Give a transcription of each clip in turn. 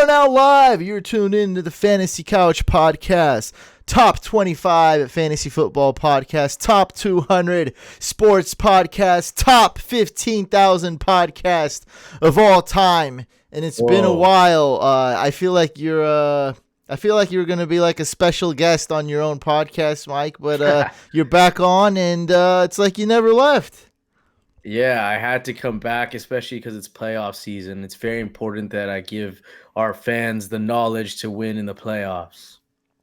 are now live. You're tuned in to the Fantasy Couch Podcast. Top 25 Fantasy Football Podcast. Top 200 Sports Podcast. Top 15,000 podcast of all time. And it's been a while. I feel like you're going to be like a special guest on your own podcast, Mike. But you're back on, and it's like you never left. Yeah, I had to come back, especially because it's playoff season. It's very important that I give our fans the knowledge to win in the playoffs.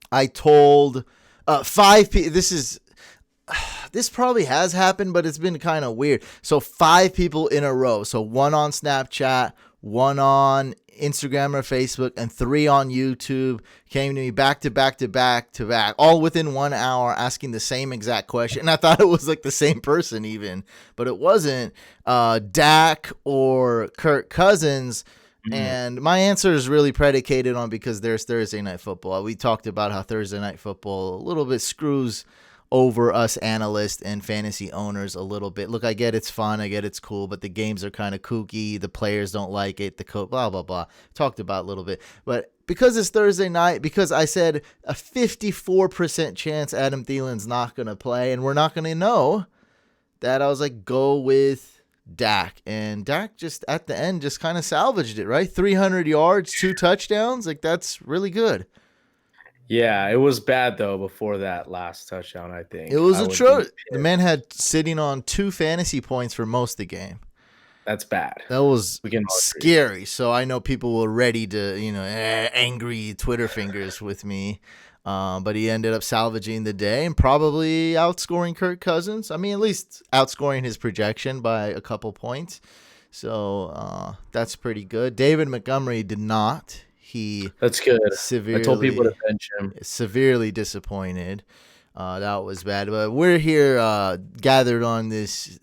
I told 5 people, this probably has happened, but it's been kind of weird. So 5 people in a row. So 1 on Snapchat, 1 on Instagram or Facebook, and 3 on YouTube came to me back to back, all within 1 hour, asking the same exact question. And I thought it was like the same person even, but it wasn't. Dak or Kirk Cousins. And my answer is really predicated on because there's Thursday Night Football. We talked about how Thursday Night Football a little bit screws over us analysts and fantasy owners a little bit. Look, I get it's fun. I get it's cool, but the games are kind of kooky. The players don't like it. The coach, blah, blah, blah. Talked about a little bit. But because it's Thursday night, because I said a 54% chance Adam Thielen's not going to play, and we're not going to know that, I was like, go with Dak. And Dak just at the end just kind of salvaged it, right? 300 yards, 2 touchdowns. Like, that's really good. Yeah, it was bad, though, before that last touchdown, I think. It was atrocious. The man had sitting on 2 fantasy points for most of the game. That's bad. That was scary. So I know people were ready to, angry Twitter fingers with me. But he ended up salvaging the day and probably outscoring Kirk Cousins. I mean, at least outscoring his projection by a couple points. So that's pretty good. David Montgomery did not. That's good. I told people to bench him. Severely disappointed. That was bad. But we're here gathered on this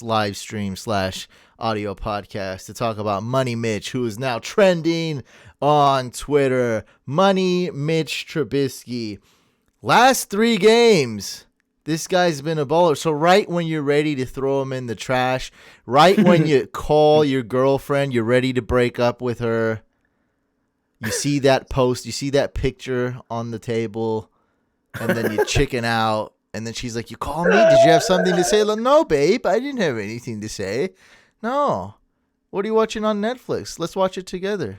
live stream / audio podcast to talk about Money Mitch, who is now trending on Twitter. Money Mitch Trubisky. Last 3 games, this guy's been a baller. So right when you're ready to throw him in the trash, right when you call your girlfriend, you're ready to break up with her, you see that post, you see that picture on the table, and then you chicken out, and then she's like, you call me? Did you have something to say? Like, no, babe, I didn't have anything to say. No. What are you watching on Netflix? Let's watch it together.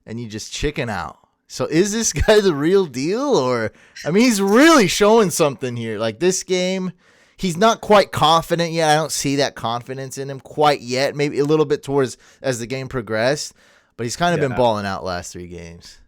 And you just chicken out. So is this guy the real deal? Or, I mean, he's really showing something here. Like, this game, he's not quite confident yet. I don't see that confidence in him quite yet. Maybe a little bit towards as the game progressed. But he's kind of been balling out last 3 games.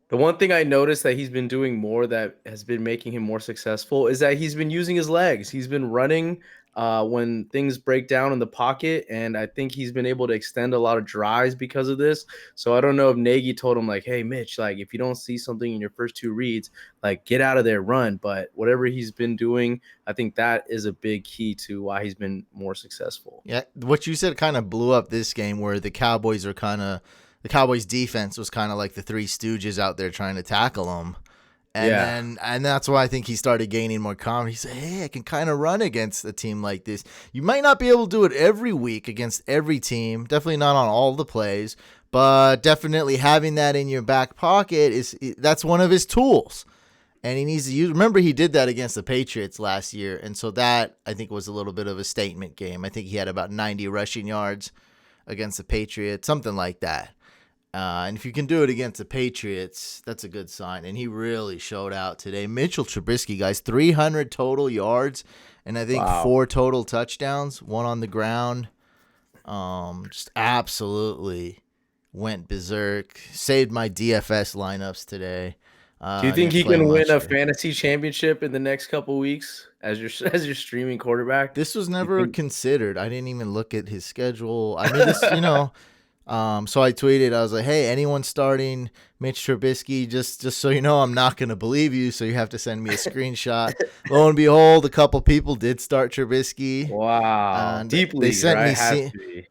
The one thing I noticed that he's been doing more that has been making him more successful is that he's been using his legs. He's been running when things break down in the pocket, and I think he's been able to extend a lot of drives because of this. So I don't know if Nagy told him, like, hey, Mitch, like, if you don't see something in your first 2 reads, like, get out of there, run. But whatever he's been doing, I think that is a big key to why he's been more successful. Yeah, what you said kind of blew up this game where the Cowboys defense was kind of like the 3 Stooges out there trying to tackle him. And that's why I think he started gaining more confidence. He said, hey, I can kind of run against a team like this. You might not be able to do it every week against every team. Definitely not on all the plays. But definitely having that in your back pocket, that's one of his tools. And he needs to use. Remember, he did that against the Patriots last year. And so that, I think, was a little bit of a statement game. I think he had about 90 rushing yards against the Patriots, something like that. And if you can do it against the Patriots, that's a good sign. And he really showed out today. Mitchell Trubisky, guys, 300 total yards, and I think 4 total touchdowns, 1 on the ground. Just absolutely went berserk. Saved my DFS lineups today. Do you think he can win a fantasy championship in the next couple weeks as your streaming quarterback? This was never considered. I didn't even look at his schedule. I mean, this, so I tweeted, I was like, hey, anyone starting Mitch Trubisky, just so you know, I'm not going to believe you, so you have to send me a screenshot. Lo and behold, a couple people did start Trubisky. Wow. Deep league, they sent right? me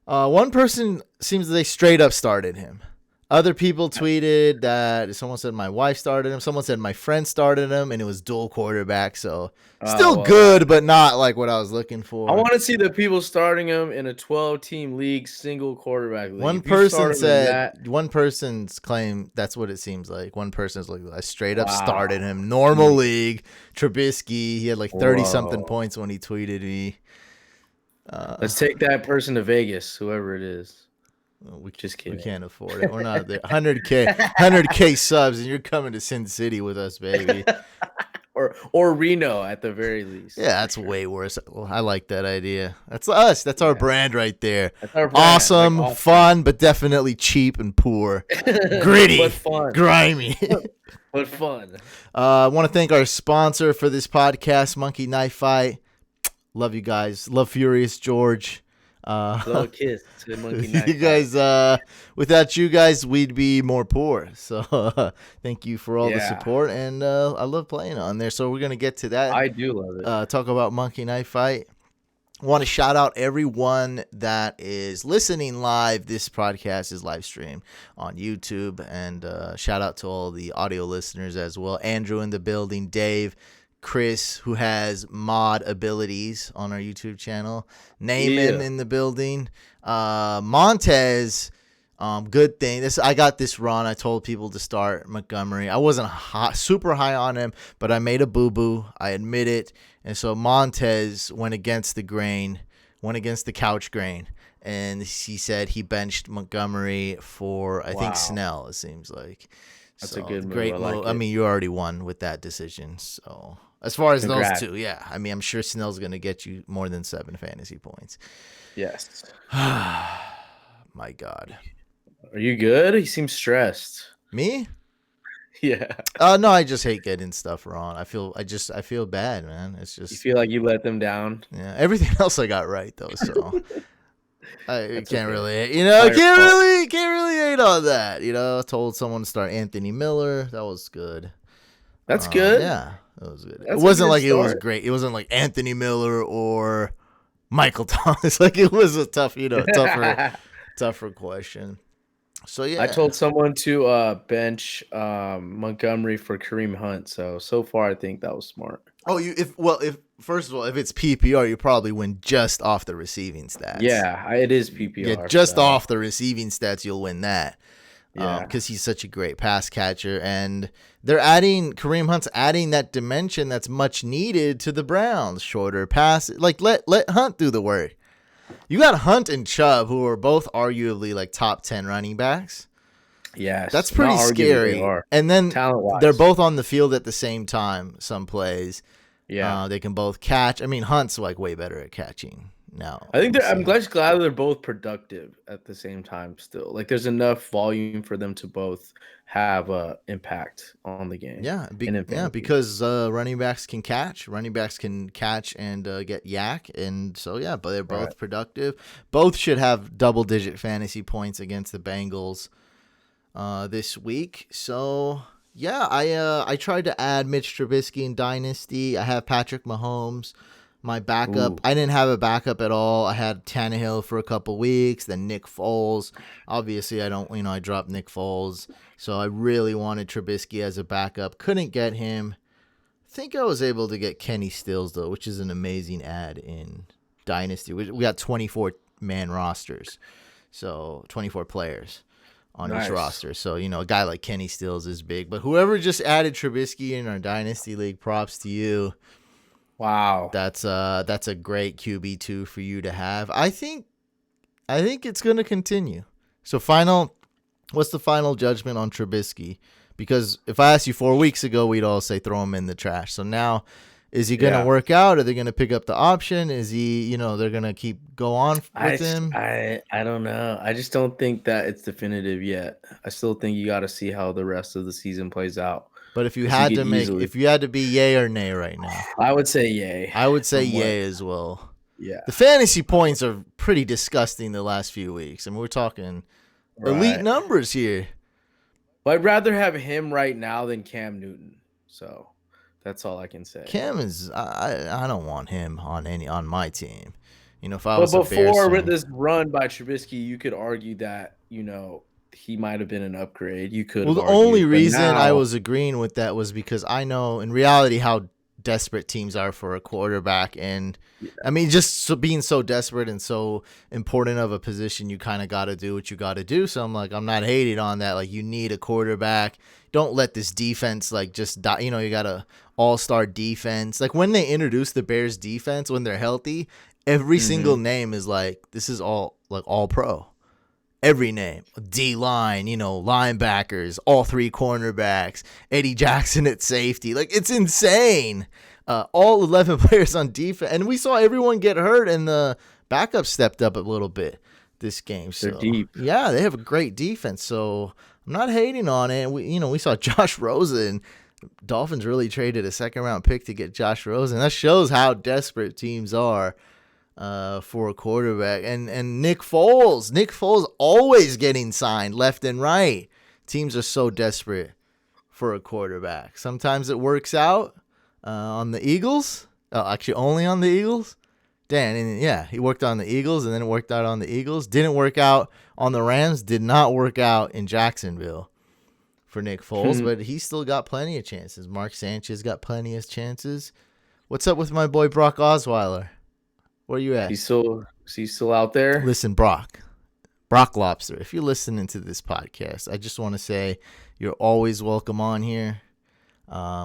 one person seems they straight up started him. Other people tweeted that someone said my wife started him. Someone said my friend started him, and it was dual quarterback. So still good, but not like what I was looking I for. want to see the people starting him in a 12-team league, single quarterback league. One person's claim that's what it seems like. One person's like, I straight up started him. Normal league, Trubisky. He had like 30-something points when he tweeted me. Let's take that person to Vegas, whoever it is. We just kidding. We can't afford it. We're not there. 100K subs, and you're coming to Sin City with us, baby. or Reno at the very least. Yeah, that's way worse. Well, I like that idea. That's us. That's our brand right there. That's our brand. Awesome, fun, but definitely cheap and poor. Gritty, but fun. Grimy. but fun. I want to thank our sponsor for this podcast, Monkey Knife Fight. Love you guys. Love Furious George. Little kiss to the Monkey Knife. You guys, without you guys, we'd be more poor. So thank you for all the support, and I love playing on there. So we're gonna get to that. I do love it. Talk about Monkey Knife Fight. I want to shout out everyone that is listening live. This podcast is live streamed on YouTube, and shout out to all the audio listeners as well. Andrew in the building, Dave, Chris, who has mod abilities on our YouTube channel, Naaman in the building, Montez. Good thing. I got this run. I told people to start Montgomery. I wasn't super high on him, but I made a boo-boo. I admit it. And so Montez went against the grain, went against the couch grain, and he said he benched Montgomery for, I think, Snell, it seems like. That's a good move. Great move. I mean, you already won with that decision. So as far as those two, yeah. I mean, I'm sure Snell's going to get you more than 7 fantasy points. Yes. My God. Are you good? He seems stressed. Me? Yeah. No, I just hate getting stuff wrong. I feel bad, man. It's just, you feel like you let them down. Yeah. Everything else I got right though, so I can't really, can't really hate on that. I told someone to start Anthony Miller. That was good. That's good. Yeah, that was good. It wasn't like it was great. It wasn't like Anthony Miller or Michael Thomas. Like it was a tough, tougher question. So yeah, I told someone to bench Montgomery for Kareem Hunt. So far, I think that was smart. Oh, if first of all, if it's PPR, you probably win just off the receiving stats. Yeah, it is PPR. Yeah, just off the receiving stats, you'll win that. Yeah, because he's such a great pass catcher, and Kareem Hunt's adding that dimension that's much needed to the Browns. Shorter pass, like let Hunt do the work. You got Hunt and Chubb, who are both arguably like top 10 running backs. Yes, that's pretty scary. And then they're both on the field at the same time. Some plays, they can both catch. I mean, Hunt's like way better at catching now. I think I'm glad they're both productive at the same time. Still, like there's enough volume for them to both have impact on the game. Yeah, because running backs can catch. Running backs can catch and get yak, and so but they're both productive. Both should have double-digit fantasy points against the Bengals this week. So I tried to add Mitch Trubisky in Dynasty. I have Patrick Mahomes. My backup, I didn't have a backup at all. I had Tannehill for a couple weeks, then Nick Foles. Obviously, I dropped Nick Foles. So I really wanted Trubisky as a backup. Couldn't get him. I think I was able to get Kenny Stills, though, which is an amazing ad in Dynasty. We got 24-man rosters, so 24 players on each roster. So, a guy like Kenny Stills is big. But whoever just added Trubisky in our Dynasty League, props to you. Wow, that's a great QB2 for you to have. I think it's going to continue. So what's the final judgment on Trubisky? Because if I asked you 4 weeks ago, we'd all say throw him in the trash. So now, is he going to work out? Are they going to pick up the option? Is he, they're going to go on with him? I don't know. I just don't think that it's definitive yet. I still think you got to see how the rest of the season plays out. But if you had to be yay or nay right now, I would say yay. I would say yay as well. Yeah. The fantasy points are pretty disgusting the last few weeks. I mean, we're talking elite numbers here. But I'd rather have him right now than Cam Newton. So that's all I can say. Cam is I don't want him on my team. If I was before this run by Trubisky, you could argue that, he might have been an upgrade. You could Well, have the only argued, but reason I now, was agreeing with that was because I know in reality how desperate teams are for a quarterback. And I mean, just being so desperate and so important of a position, you kind of got to do what you got to do. So I'm like, I'm not hating on that. Like, you need a quarterback. Don't let this defense like just die. You know, you got a all-star defense. Like when they introduce the Bears defense, when they're healthy, every single name is like, this is all like all pro. Every name, D-line, you know, linebackers, all three cornerbacks, Eddie Jackson at safety. Like, it's insane. All 11 players on defense. And we saw everyone get hurt, and the backup stepped up a little bit this game. So, they're deep. Yeah, they have a great defense. So I'm not hating on it. We saw Josh Rosen. Dolphins really traded a second-round pick to get Josh Rosen. That shows how desperate teams are for a quarterback. And Nick Foles always getting signed left and right. Teams are so desperate for a quarterback. Sometimes it works out on the Eagles. Oh, actually only on the Eagles. He worked on the Eagles and then it worked out on the Eagles. Didn't work out on the Rams. Did not work out in Jacksonville for Nick Foles, but he still got plenty of chances. Mark Sanchez got plenty of chances. What's up with my boy Brock Osweiler? Where you at? He's still out there. Listen, Brock Lobster, if you're listening to this podcast, I just want to say you're always welcome on here.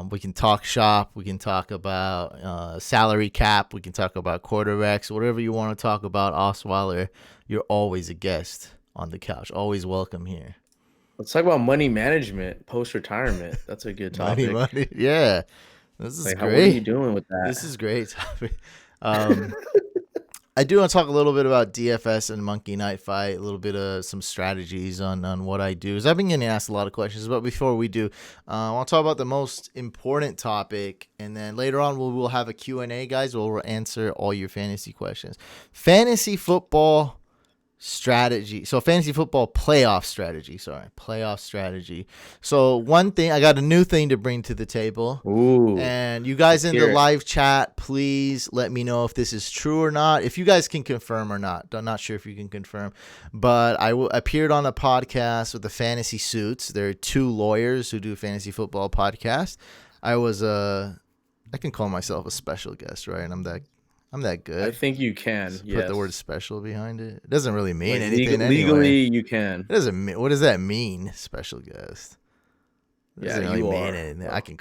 We can talk shop. We can talk about salary cap. We can talk about quarterbacks. Whatever you want to talk about, Osweiler, you're always a guest on the couch. Always welcome here. Let's talk about money management post-retirement. That's a good topic. Money. Yeah. This is great. What are you doing with that? This is great topic. I do want to talk a little bit about DFS and Monkey Knife Fight, a little bit of some strategies on what I do. I've been getting asked a lot of questions, but before we do, I want to talk about the most important topic, and then later on we'll have a Q&A, guys. We'll answer all your fantasy questions. Fantasy football strategy. So fantasy football playoff strategy. So one thing, I got a new thing to bring to the table. Ooh, and you guys in the live chat, please let me know if this is true or not. If you guys can confirm or not. I'm not sure if you can confirm. But I appeared on a podcast with the Fantasy Suits. There are two lawyers who do fantasy football podcast. I can call myself a special guest, right? I'm that good. I think you can. Put the word special behind it. It doesn't really mean anything legally, anyway. you can. It doesn't mean. What does that mean? Special guest. It doesn't really mean anything.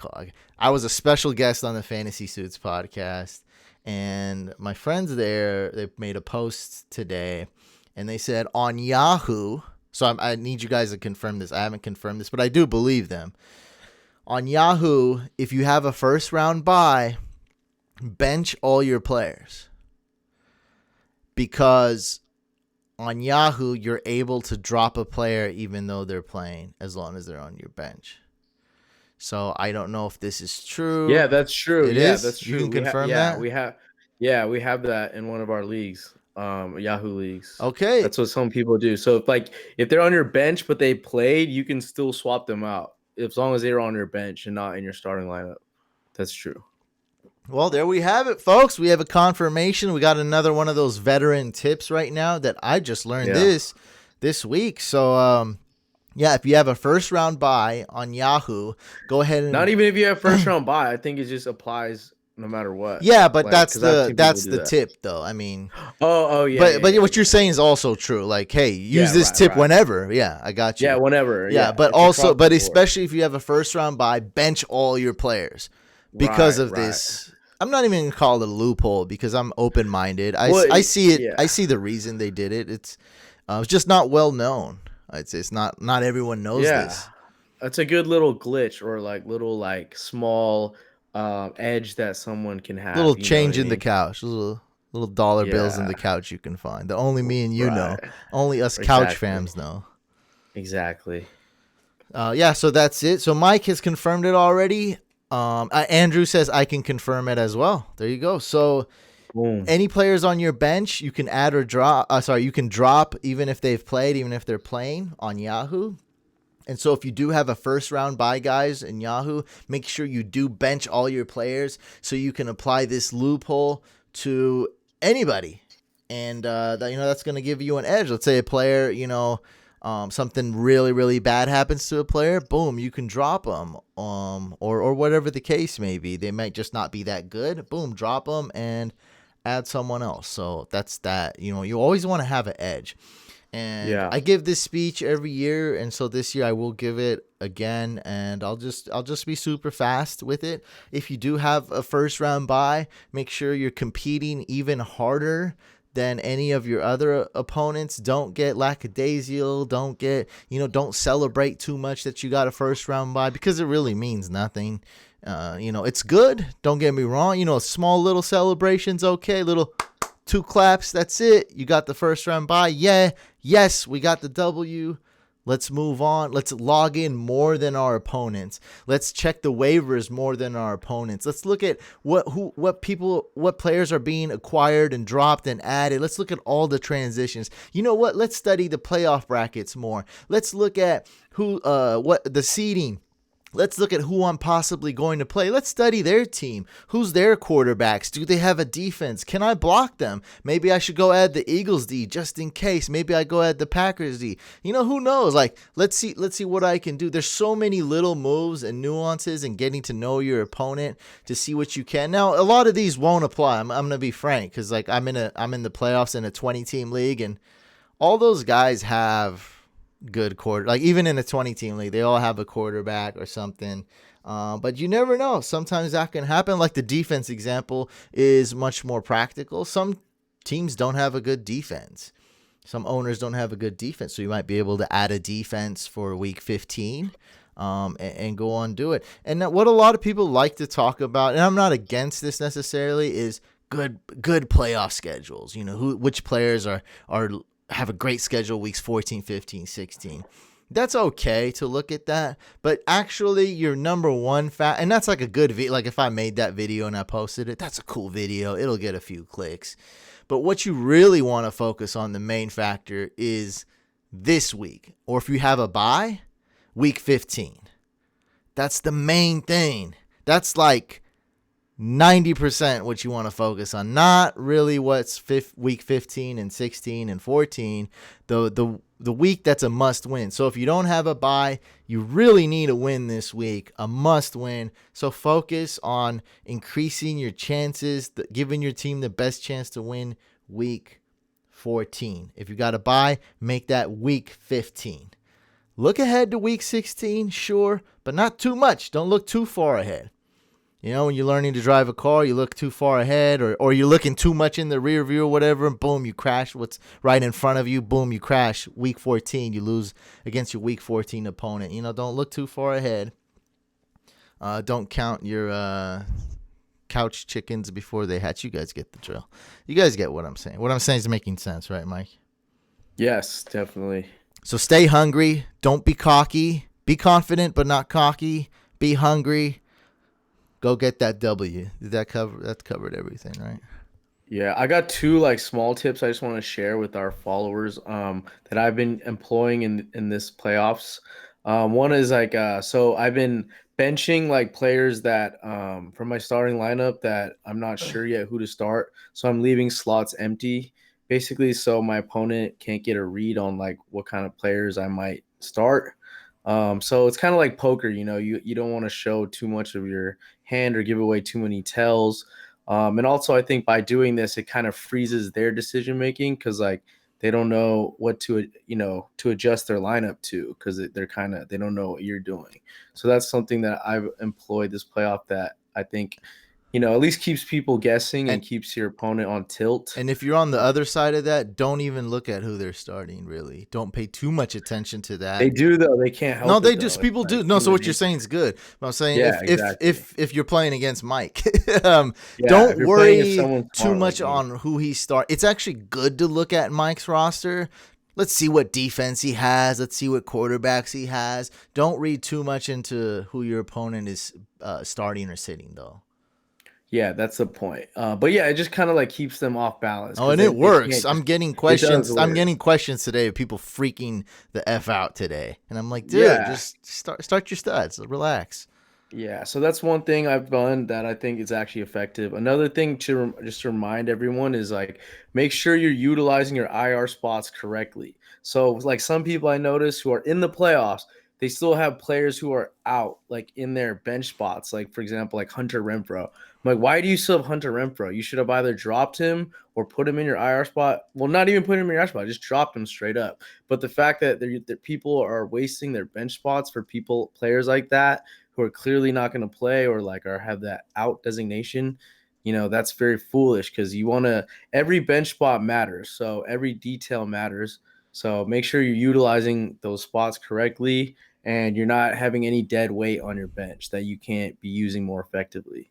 I was a special guest on the Fantasy Suits podcast, and my friends there, they made a post today, and they said on Yahoo. So I need you guys to confirm this. I haven't confirmed this, but I do believe them. On Yahoo, if you have a first round bye, bench all your players, because on Yahoo you're able to drop a player even though they're playing as long as they're on your bench. So I don't know if this is true. Yeah, that's true. That's true. You can confirm that? We have that in one of our leagues, Yahoo leagues. Okay. That's what some people do. So if they're on your bench but they played, you can still swap them out as long as they're on your bench and not in your starting lineup. That's true. Well, there we have it, folks. We have a confirmation. We got another one of those veteran tips right now that I just learned this week. So, if you have a first round bye on Yahoo, go ahead and not even if you have first round bye. I think it just applies no matter what. Yeah, but that's the tip, though. I mean, yeah. But what you're saying is also true. Like, hey, use this tip whenever. Yeah, I got you. Yeah, whenever. Yeah, but also, especially if you have a first round bye, bench all your players because of this. I'm not even gonna call it a loophole because I'm open minded. I see it. Yeah. I see the reason they did it. It's just not well known. I'd say it's not everyone knows this. It's a good little glitch or little small edge that someone can have. Little change in the couch. Little dollar bills in the couch you can find. The only me and you know. Only us couch fans know. Exactly. So that's it. So Mike has confirmed it already. Andrew says I can confirm it as well. There you go. So any players on your bench, you can add or drop. You can drop even if they've played, even if they're playing on Yahoo. And so if you do have a first round bye, guys, in Yahoo, make sure you do bench all your players so you can apply this loophole to anybody. And that's going to give you an edge. Let's say a player, something really, really bad happens to a player, boom, you can drop them. Or whatever the case may be. They might just not be that good. Boom, drop them and add someone else. So that's that. You always want to have an edge. And I give this speech every year, and so this year I will give it again, and I'll just be super fast with it. If you do have a first round bye, make sure you're competing even harder than any of your other opponents. Don't get lackadaisical. Don't celebrate too much that you got a first round bye, because it really means nothing. It's good. Don't get me wrong. Small little celebrations, okay. Little 2 claps, that's it. You got the first round bye. Yeah, yes, we got the W. Let's move on. Let's log in more than our opponents. Let's check the waivers more than our opponents. Let's look at what players are being acquired and dropped and added. Let's look at all the transitions. You know what? Let's study the playoff brackets more. Let's look at what the seeding. Let's look at who I'm possibly going to play. Let's study their team. Who's their quarterbacks? Do they have a defense? Can I block them? Maybe I should go add the Eagles D just in case. Maybe I go add the Packers D. Who knows? Let's see what I can do. There's so many little moves and nuances and getting to know your opponent to see what you can. Now, a lot of these won't apply. I'm going to be frank, because I'm in the playoffs in a 20-team league, and all those guys have good even in a 20-team league, they all have a quarterback or something. But you never know. Sometimes that can happen. Like the defense example is much more practical. Some teams don't have a good defense. Some owners don't have a good defense. So you might be able to add a defense for week 15 and go on do it. And what a lot of people like to talk about, and I'm not against this necessarily, is good playoff schedules. Which players have a great schedule weeks 14, 15, 16. That's okay to look at that, but actually your number one and that's like a good video. Like if I made that video and I posted it, that's a cool video. It'll get a few clicks. But what you really want to focus on, the main factor, is this week, or if you have a bye, week 15. That's the main thing. That's like 90% what you want to focus on, not really what's week 15 and 16 and 14, the week that's a must win. So if you don't have a bye, you really need a win this week, a must win. So focus on increasing your chances, giving your team the best chance to win week 14. If you got a bye, make that week 15. Look ahead to week 16, sure, but not too much. Don't look too far ahead. When you're learning to drive a car, you look too far ahead, or you're looking too much in the rear view or whatever, and boom, you crash what's right in front of you. Boom, you crash. Week 14, you lose against your week 14 opponent. Don't look too far ahead. Don't count your couch chickens before they hatch. You guys get the drill. You guys get what I'm saying. What I'm saying is making sense, right, Mike? Yes, definitely. So stay hungry. Don't be cocky. Be confident, but not cocky. Be hungry. Go get that W. Did that covered everything, right? Yeah, I got 2 small tips I just want to share with our followers that I've been employing in this playoffs. One is so I've been benching players that from my starting lineup that I'm not sure yet who to start. So I'm leaving slots empty basically, so my opponent can't get a read on what kind of players I might start. So it's kind of like poker, you don't want to show too much of your hand or give away too many tells. And also I think by doing this, it kind of freezes their decision making, because they don't know what to adjust their lineup to, because they don't know what you're doing. So that's something that I've employed this playoff that I think at least keeps people guessing and keeps your opponent on tilt. And if you're on the other side of that, don't even look at who they're starting, really. Don't pay too much attention to that. They do, though. They can't help it. No, they just people do. No, so what you're saying is good. But I'm saying if you're playing against Mike, don't worry too much on who he starts. It's actually good to look at Mike's roster. Let's see what defense he has. Let's see what quarterbacks he has. Don't read too much into who your opponent is starting or sitting, though. Yeah, that's the point. But yeah, it just kind of keeps them off balance. Oh, and it works. I'm getting questions. I'm getting questions today of people freaking the F out today. And I'm like, dude, just start your studs. Relax. Yeah, so that's one thing I've done that I think is actually effective. Another thing to just to remind everyone is like make sure you're utilizing your IR spots correctly. So like some people I notice who are in the playoffs, they still have players who are out like in their bench spots. Like for example, like Hunter Renfro. I'm like, why do you still have Hunter Renfro? You should have either dropped him or put him in your IR spot. Well, not even put him in your IR spot, just dropped him straight up. But the fact that people are wasting their bench spots for players like that who are clearly not going to play or like or have that out designation, that's very foolish because you want to every bench spot matters. So every detail matters. So make sure you're utilizing those spots correctly and you're not having any dead weight on your bench that you can't be using more effectively.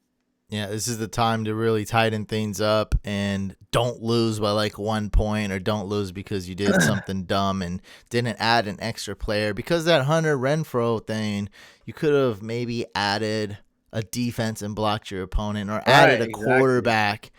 Yeah, this is the time to really tighten things up and don't lose by like 1 point, or don't lose because you did something dumb and didn't add an extra player. Because that Hunter Renfro thing, you could have maybe added a defense and blocked your opponent, or added a quarterback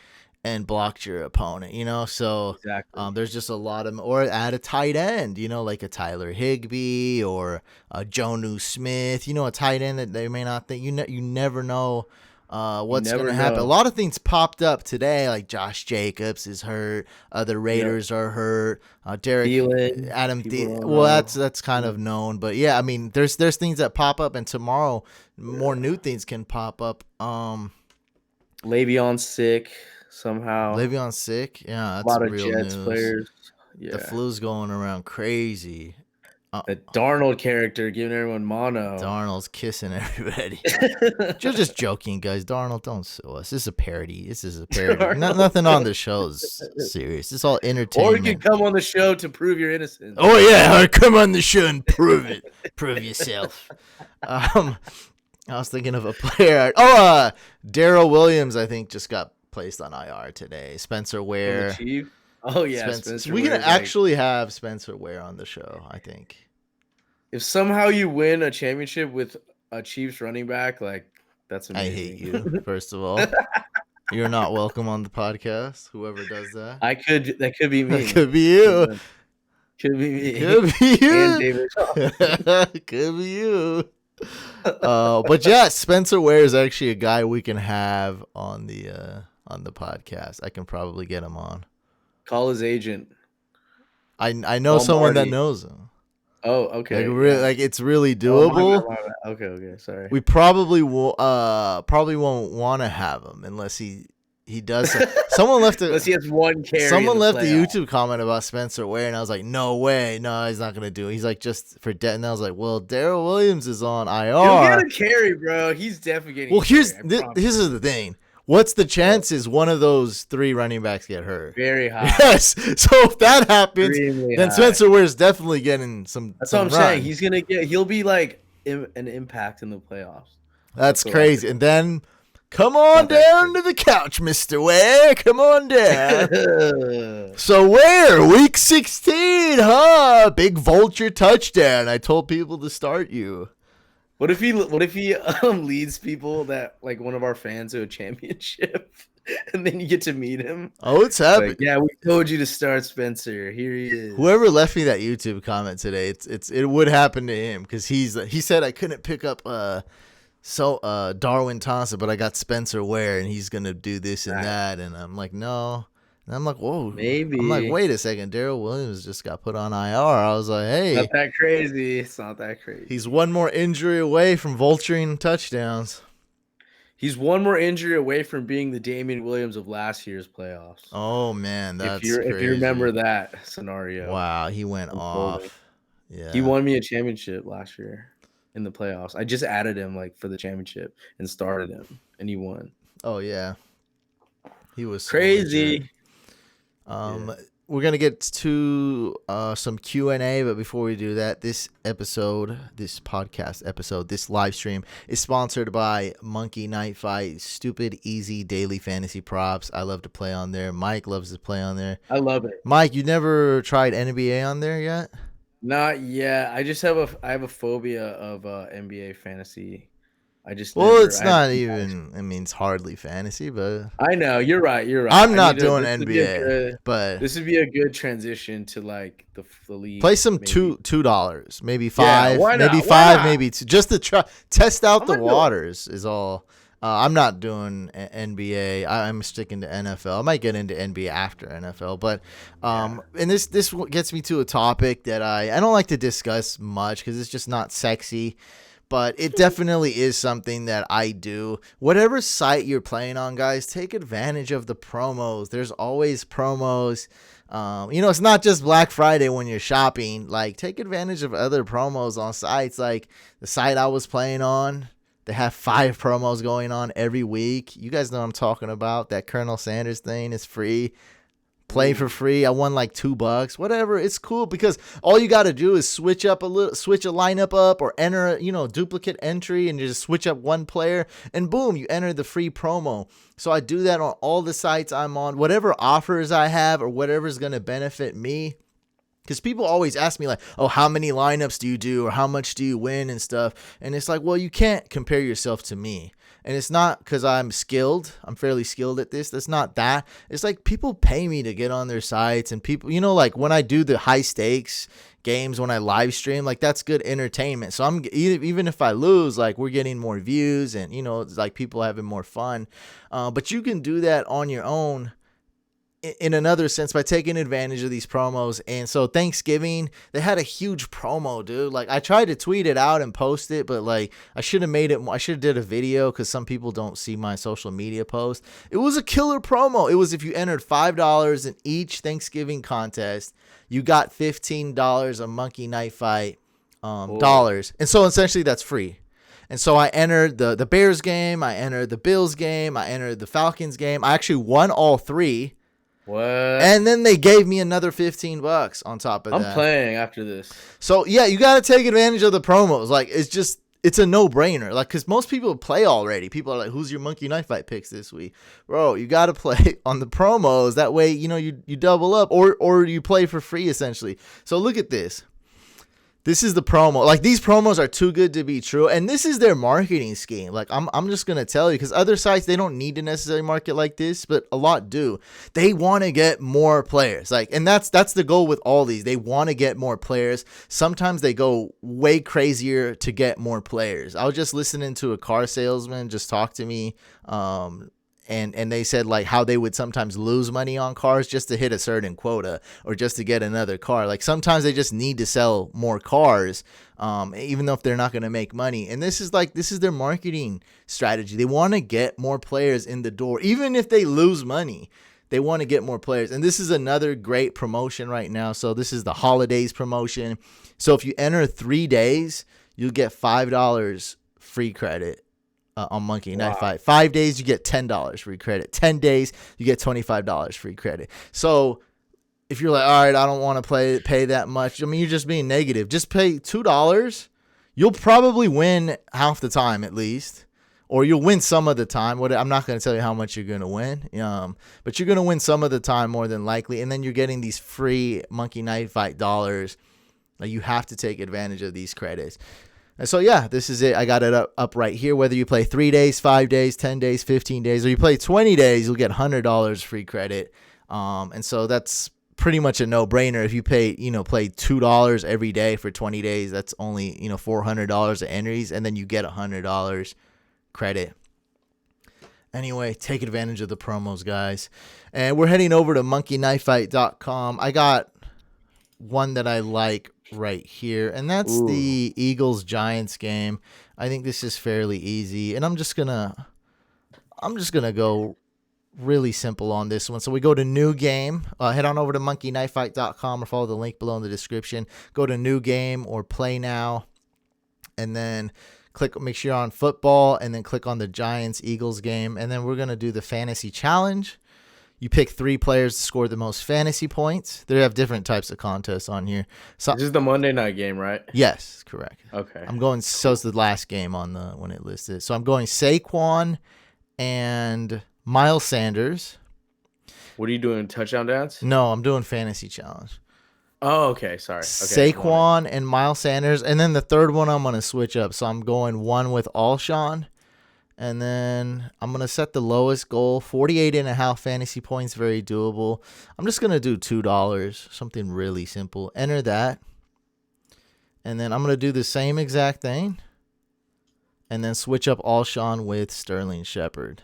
and blocked your opponent, So Exactly. there's just a lot of, or add a tight end, like a Tyler Higbee or a Jonnu Smith, a tight end that they may not think, you never know what's going to happen. A lot of things popped up today, like Josh Jacobs is hurt. The Raiders are hurt. Derek Thielen, well, that's kind of known, but yeah, I mean, there's things that pop up, and tomorrow more new things can pop up. Le'Veon's sick somehow. Le'Veon's sick. Yeah, that's a lot of real Jets news. players. Yeah. The flu's going around crazy. The Darnold character giving everyone mono. Darnold's kissing everybody. Just joking, guys. Darnold, don't sue us. This is a parody. Nothing on the show is serious. It's all entertainment. Or you can come on the show to prove your innocence. Oh yeah, come on the show and prove it. Prove yourself. I was thinking of a player. Darrell Williams, I think, just got placed on IR today. Spencer Ware. Oh yeah, Spencer. We can actually have Spencer Ware on the show, I think. If somehow you win a championship with a Chiefs running back, like that's amazing. I hate you, first of all. You're not welcome on the podcast. Whoever does that. That could be me. That could be you. Could be me. Could be you. And David. Could be you. But yeah, Spencer Ware is actually a guy we can have on the podcast. I can probably get him on. Call his agent. I know someone that knows him. Oh, okay. It's really doable. Okay. Sorry. We probably won't want to have him unless he does. Someone left unless he has one carry. Someone left a YouTube comment about Spencer Ware, and I was like, no way, no, he's not gonna do it. He's like, just for debt, and I was like, well, Darrell Williams is on IR. He'll get a carry, bro. He's definitely getting. Well, this is the thing. What's the chances one of those three running backs get hurt? Very high. Yes. So if that happens, then Spencer Ware's definitely getting some. That's what I'm saying. He'll be like an impact in the playoffs. That's crazy. And then come on down to the couch, Mr. Ware. Come on down. So Ware, week 16, huh? Big vulture touchdown. I told people to start you. What if he leads people that like one of our fans to a championship, and then you get to meet him? Oh, it's happening. Like, yeah, we told you to start Spencer. Here he is. Whoever left me that YouTube comment today, it would happen to him because he said I couldn't pick up Darwin Thompson, but I got Spencer Ware and he's gonna do this and that, and I'm like, no. And I'm like, whoa. Maybe. I'm like, wait a second. Darrell Williams just got put on IR. I was like, hey. Not that crazy. It's not that crazy. He's one more injury away from vulturing touchdowns. He's one more injury away from being the Damian Williams of last year's playoffs. Oh, man. That's crazy. If you remember that scenario. Wow. He went off. Yeah. He won me a championship last year in the playoffs. I just added him like for the championship and started him, and he won. Oh, yeah. He was crazy. We're going to get to some Q&A, but before we do that, this podcast episode, this live stream is sponsored by Monkey Knife Fight. Stupid, easy daily fantasy props. I love to play on there. Mike loves to play on there. I love it. Mike, you never tried NBA on there yet? Not yet. I have a phobia of NBA fantasy. I just Well, never. it's I haven't not seen Dallas. even. I mean, it's hardly fantasy, but I know you're right. You're right. I'm I need not to. doing This would be a NBA. good. But This would be a good transition to like the play league, some maybe. $2, maybe Yeah. five, Why maybe not? Why five, not? maybe two, just to try test out I'm the gonna do it. waters. Is all. I'm not doing NBA. I'm sticking to NFL. I might get into NBA after NFL, but Yeah. and this gets me to a topic that I don't like to discuss much because it's just not sexy. But it definitely is something that I do. Whatever site you're playing on, guys, take advantage of the promos. There's always promos. It's not just Black Friday when you're shopping. Like, take advantage of other promos on sites. Like the site I was playing on, they have 5 promos going on every week. You guys know what I'm talking about. That Colonel Sanders thing is free. Play for free. I won like $2. Whatever. It's cool because all you got to do is switch a lineup up or enter, duplicate entry and just switch up one player and boom, you enter the free promo. So I do that on all the sites I'm on, whatever offers I have or whatever's going to benefit me. Because people always ask me like, oh, how many lineups do you do or how much do you win and stuff? And it's like, well, you can't compare yourself to me. And it's not because I'm skilled. I'm fairly skilled at this. That's not that. It's like people pay me to get on their sites and people, like when I do the high stakes games, when I live stream, like that's good entertainment. So I'm even if I lose, like we're getting more views and, it's like people having more fun. But you can do that on your own in another sense by taking advantage of these promos. And so Thanksgiving, they had a huge promo, dude. Like I tried to tweet it out and post it, but like I should have made it. I should have did a video because some people don't see my social media post. It was a killer promo. It was if you entered $5 in each Thanksgiving contest, you got $15 a Monkey Knife Fight dollars. And so essentially that's free. And so I entered the Bears game. I entered the Bills game. I entered the Falcons game. I actually won all 3. What? And then they gave me another $15 on top of that. I'm playing after this. So yeah, you got to take advantage of the promos. Like it's a no-brainer. Like because most people play already. People are like, "Who's your Monkey Knife Fight picks this week, bro?" You got to play on the promos. That way, you double up or you play for free essentially. So look at this. This is the promo. Like these promos are too good to be true, and this is their marketing scheme. Like I'm just gonna tell you because other sites they don't need to necessarily market like this, but a lot do. They want to get more players. Like, and that's the goal with all these. They want to get more players. Sometimes they go way crazier to get more players. I was just listening to a car salesman just talk to me. And they said like how they would sometimes lose money on cars just to hit a certain quota or just to get another car. Like sometimes they just need to sell more cars, even though if they're not going to make money. And this is their marketing strategy. They want to get more players in the door, even if they lose money. They want to get more players. And this is another great promotion right now. So this is the holidays promotion. So if you enter 3 days, you'll get $5 free credit. On Monkey Knife Fight. 5 days, you get $10 free credit. 10 days, you get $25 free credit. So if you're like, all right, I don't want to pay that much. I mean, you're just being negative. Just pay $2. You'll probably win half the time at least. Or you'll win some of the time. I'm not going to tell you how much you're going to win. But you're going to win some of the time more than likely. And then you're getting these free Monkey Knife Fight dollars. Like you have to take advantage of these credits. And so, yeah, this is it. I got it up right here. Whether you play 3 days, 5 days, 10 days, 15 days, or you play 20 days, you'll get $100 free credit. And so that's pretty much a no-brainer. If you play $2 every day for 20 days, that's only, $400 of entries, and then you get $100 credit. Anyway, take advantage of the promos, guys. And we're heading over to monkeyknifefight.com. I got one that I like right here, and that's the Eagles-Giants game. I think this is fairly easy, and I'm just gonna go really simple on this one. So we go to new game. Head on over to monkeyknifefight.com or follow the link below in the description. Go to new game or play now, and then make sure you're on football, and then click on the Giants-Eagles game, and then we're gonna do the fantasy challenge. You pick 3 players to score the most fantasy points. They have different types of contests on here. So this is the Monday night game, right? Yes, correct. Okay. I'm going. So it's the last game on when it listed. So I'm going Saquon and Miles Sanders. What are you doing? Touchdown dance? No, I'm doing fantasy challenge. Oh, okay. Sorry. Okay. Saquon and Miles Sanders. And then the third one I'm going to switch up. So I'm going one with Alshon. And then I'm going to set the lowest goal, 48.5 fantasy points, very doable. I'm just going to do $2, something really simple. Enter that. And then I'm going to do the same exact thing. And then switch up Alshon with Sterling Shepard.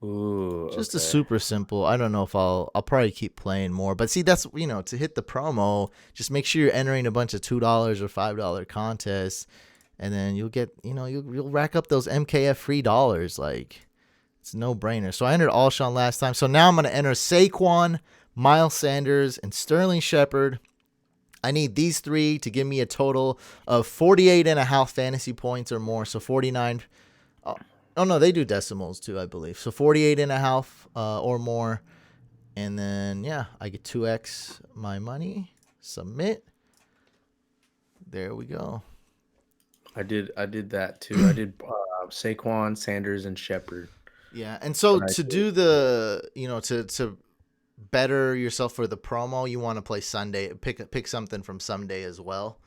Ooh, Just a okay. super simple. I don't know if I'll probably keep playing more. But see, that's, to hit the promo, just make sure you're entering a bunch of $2 or $5 contests. And then you'll get, you'll rack up those MKF free dollars. Like, it's a no-brainer. So I entered Alshon last time. So now I'm going to enter Saquon, Miles Sanders, and Sterling Shepard. I need these three to give me a total of 48.5 fantasy points or more. So 49. Oh, no, they do decimals too, I believe. So 48.5 or more. And then, yeah, I get 2x my money. Submit. There we go. I did that too. I did Saquon, Sanders, and Shepard. Yeah, and so to do the, to better yourself for the promo, you want to play Sunday. Pick something from Sunday as well.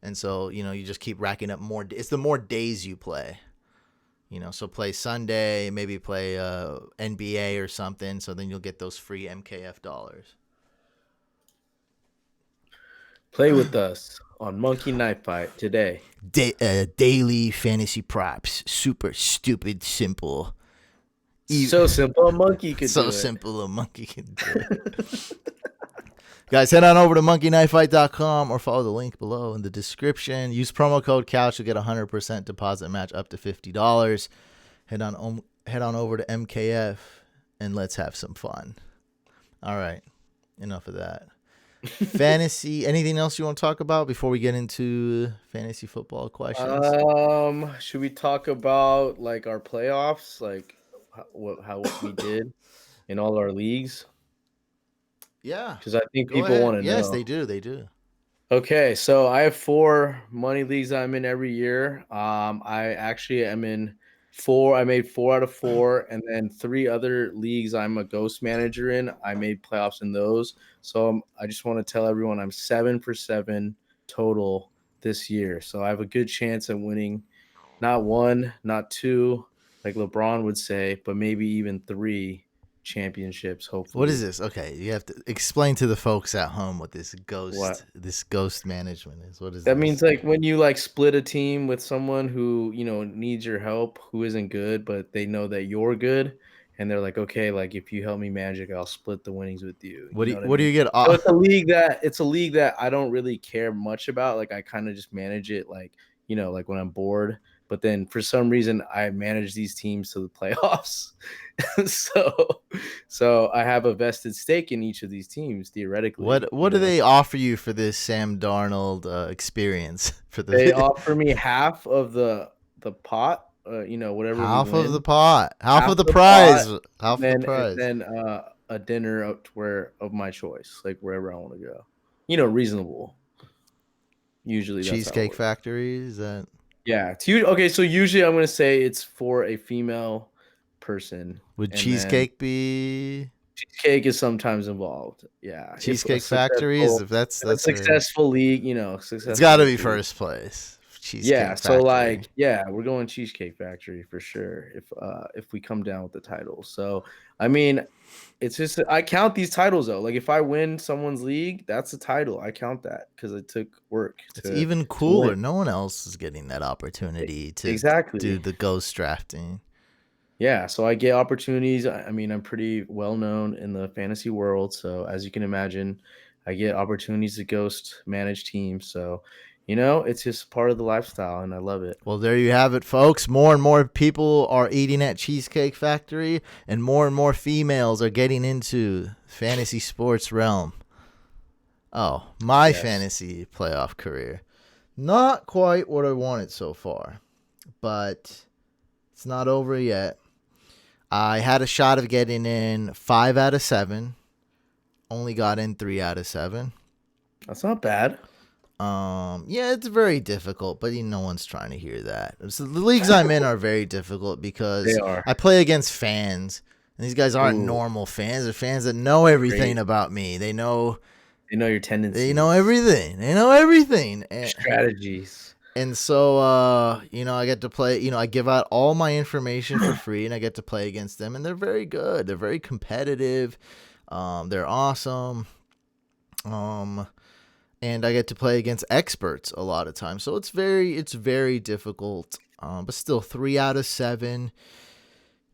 And so, you just keep racking up more. It's the more days you play. So play Sunday, maybe play NBA or something. So then you'll get those free MKF dollars. Play with us on Monkey Knife Fight today. Daily fantasy props. Super stupid simple. So simple, a monkey could do it. So simple, a monkey can do it. Guys, head on over to monkeyknifefight.com or follow the link below in the description. Use promo code COUCH to get 100% deposit match up to $50. Head on over to MKF and let's have some fun. All right, enough of that. Fantasy, anything else you want to talk about before we get into fantasy football questions? Should we talk about like our playoffs, like what we did in all our leagues? Yeah, because I think go people ahead. want to know. Yes, they do. Okay, so I have 4 money leagues I'm in every year. I actually am in 4. I made 4 out of 4, and then 3 other leagues I'm a ghost manager in. I made playoffs in those. So I just want to tell everyone I'm 7 for 7 total this year. So I have a good chance at winning not 1, not 2, like LeBron would say, but maybe even 3 championships, hopefully. What is this? Okay, you have to explain to the folks at home what this ghost management is. What is that? This means like when you like split a team with someone who needs your help, who isn't good, but they know that you're good, and they're like, okay, like if you help me manage it, I'll split the winnings with you. What do you get? So it's a league that I don't really care much about. Like I kind of just manage it, like like when I'm bored. But then for some reason I manage these teams to the playoffs. so I have a vested stake in each of these teams theoretically. What do they offer you for this Sam Darnold experience? They offer me half of the pot, whatever. Half of the pot, half of the prize, half of the prize. And then a dinner of my choice, like wherever I want to go. Reasonable. Usually, Cheesecake Factory, is that? Yeah, it's huge. Okay, so usually I'm gonna say it's for a female person. Would cheesecake be? Cheesecake is sometimes involved. Yeah, Cheesecake Factory is that's a successful league. It's got to be first place. Cheesecake Factory. So like we're going Cheesecake Factory for sure if we come down with the title. So I mean, it's just I count these titles though. Like if I win someone's league, that's a title. I count that because it took work. It's even cooler. No one else is getting that opportunity to do the ghost drafting. Yeah, so I get opportunities. I mean, I'm pretty well known in the fantasy world, so as you can imagine, I get opportunities to ghost manage teams. So it's just part of the lifestyle, and I love it. Well, there you have it, folks. More and more people are eating at Cheesecake Factory, and more females are getting into fantasy sports realm. Oh, my fantasy playoff career. Not quite what I wanted so far, but it's not over yet. I had a shot of getting in 5 out of 7. Only got in 3 out of 7. That's not bad. Yeah, it's very difficult, but no one's trying to hear that. So the leagues I'm in are very difficult because I play against fans, and these guys aren't normal fans. They're fans that know everything about me. They know They know your tendencies. They know everything. They know everything. Strategies. And so, I get to play, I give out all my information for free and I get to play against them. And they're very good. They're very competitive. They're awesome. And I get to play against experts a lot of times. So it's very difficult. But still 3 out of 7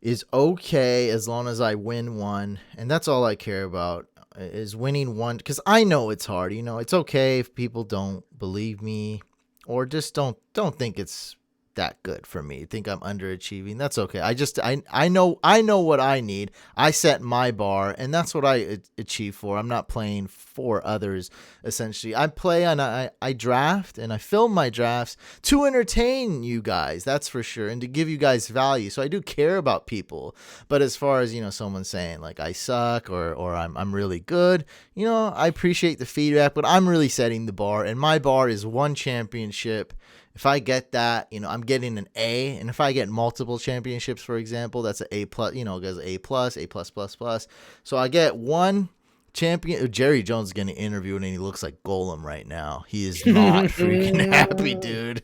is okay as long as I win one. And that's all I care about is winning one. Because I know it's hard. It's okay if people don't believe me or just don't think it's that good for me. Think I'm underachieving. That's okay. I know what I need. I set my bar and that's what I achieve for. I'm not playing for others. Essentially, I play and I draft and I film my drafts to entertain you guys. That's for sure. And to give you guys value. So I do care about people. But as far as, someone saying like I suck or I'm really good, I appreciate the feedback, but I'm really setting the bar and my bar is one championship. If I get that, I'm getting an A, and if I get multiple championships, for example, that's an A plus. It goes A plus, A plus plus plus. So I get one champion. Jerry Jones is getting interviewed, and he looks like Golem right now. He is not freaking happy, dude.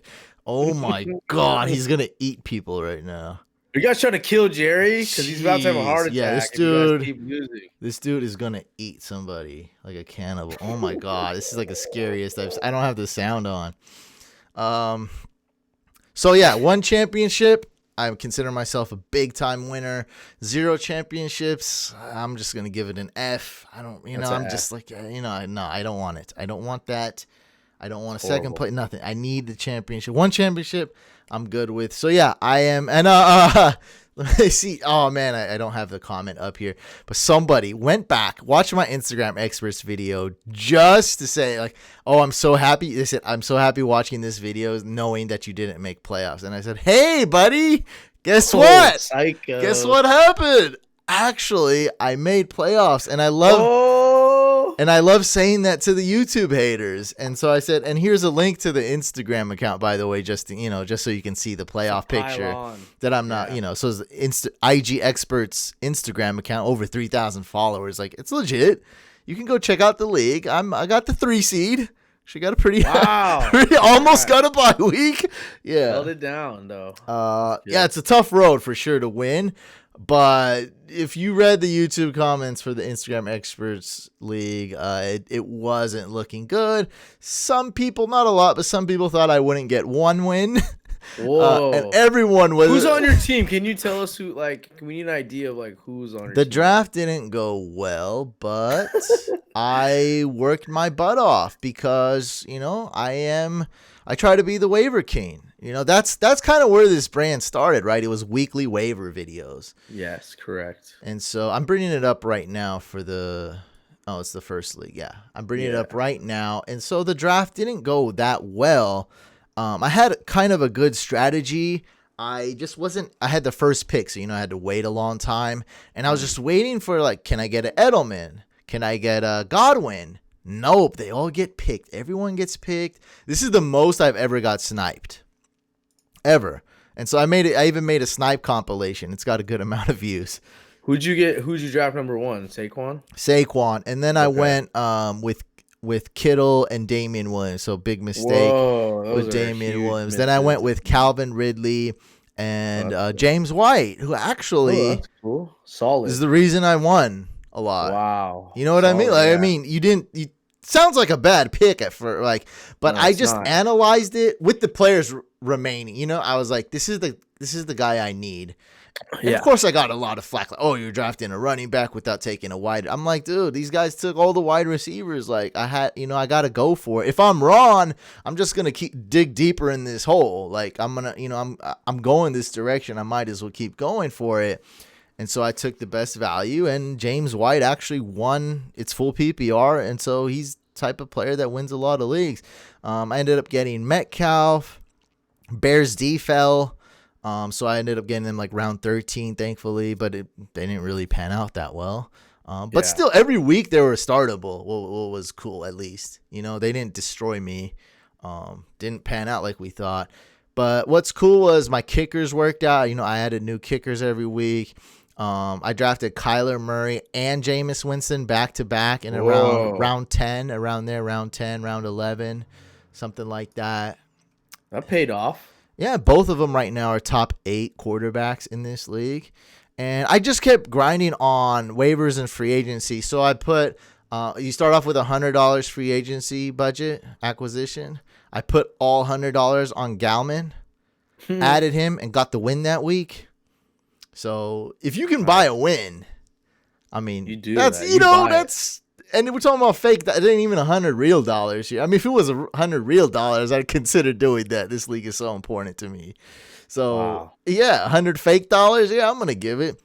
Oh my god, he's gonna eat people right now. You guys trying to kill Jerry because he's about to have a heart attack. Yeah, this dude is gonna eat somebody like a cannibal. Oh my god, this is like the scariest I don't have the sound on. So yeah, 1 championship. I consider myself a big time winner. 0 championships. I'm just going to give it an F. I don't, I'm just like, no, I don't want it. I don't want that. I don't want a second place. Nothing. I need the championship. 1 championship. I'm good with. So yeah, I am. And, let me see. Oh man, I don't have the comment up here, but somebody went back, watched my Instagram experts video just to say like, oh, I'm so happy. They said, I'm so happy watching this video knowing that you didn't make playoffs. And I said, hey buddy, guess what? Psycho. Guess what happened? Actually, I made playoffs and I love saying that to the YouTube haters. And so I said, and here's a link to the Instagram account, by the way, just so you can see the playoff picture that I'm not, so it's the IG Experts Instagram account, over 3,000 followers. Like, it's legit. You can go check out the league. I got the 3 seed. She got a pretty, almost got a bye week. Yeah. Held it down though. Yeah, it's a tough road for sure to win. But if you read the YouTube comments for the Instagram Experts League, it wasn't looking good. Some people, not a lot, but some people thought I wouldn't get 1 win. Whoa. And everyone was. Who's on your team? Can you tell us who, we need an idea of who's on your team? The draft didn't go well, but I worked my butt off because, I try to be the waiver king. That's kind of where this brand started, right? It was weekly waiver videos. Yes, correct. And so I'm bringing it up right now for it's the first league. Yeah, I'm bringing it up right now. And so the draft didn't go that well. I had kind of a good strategy. I had the first pick, so, I had to wait a long time. And I was just waiting for, can I get an Edelman? Can I get a Godwin? Nope, they all get picked. Everyone gets picked. This is the most I've ever got sniped. Ever. And so I even made a snipe compilation. It's got a good amount of views. Who'd you draft number 1? Saquon. And then I went with Kittle and Damian Williams. So big mistake with Damian Williams. Misses. Then I went with Calvin Ridley and James White, who actually that's cool. Solid. is the reason I won a lot. Wow. You know what I mean? You sounds like a bad pick but I just analyzed it with the players remaining. I was like, this is the guy I need. And of course I got a lot of flack. Like, oh, you're drafting a running back without taking a wide. I'm like, dude, these guys took all the wide receivers. I got to go for it. If I'm wrong, I'm just going to dig deeper in this hole. I'm going to, I'm going this direction. I might as well keep going for it. And so I took the best value, and James White actually won its full PPR, and so he's the type of player that wins a lot of leagues. I ended up getting Metcalf. Bears D fell, so I ended up getting them round 13, thankfully, but they didn't really pan out that well. But still, every week they were startable, what was cool at least. They didn't destroy me. Didn't pan out like we thought. But what's cool was my kickers worked out. I added new kickers every week. I drafted Kyler Murray and Jameis Winston back to back in Whoa. round 10, around there, round 10, round 11, something like that. That paid off. Yeah, both of them right now are top 8 quarterbacks in this league. And I just kept grinding on waivers and free agency. So I put, you start off with $100 free agency budget acquisition. I put all $100 on Gallman, added him, and got the win that week. So if you can buy a win, I mean, You do that's, that. you You know, buy it. that's, and we're talking about fake. That it ain't even $100 real dollars here. I mean, if it was $100 real dollars, I'd consider doing that. This league is so important to me. So Wow. yeah, $100 fake dollars. Yeah, I'm gonna give it.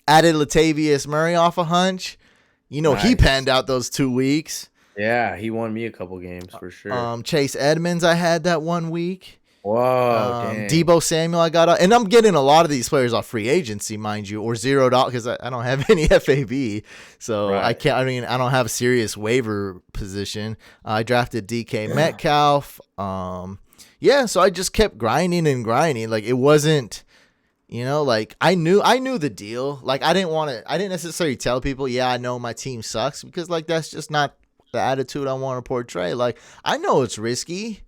Added Latavius Murray off a hunch. You know, he Nice. panned out those 2 weeks. Yeah, he won me a couple games for sure. Chase Edmonds, I had that 1 week. Whoa, dang. Debo Samuel, I got, and I'm getting a lot of these players off free agency, mind you, or $0 because I don't have any FAB, so Right. I can't. I mean, I don't have a serious waiver position. I drafted DK Metcalf. Yeah, so I just kept grinding and grinding. Like it wasn't, you know, like I knew the deal. Like I didn't necessarily tell people, yeah, I know my team sucks, because like that's just not the attitude I want to portray. Like I know it's risky.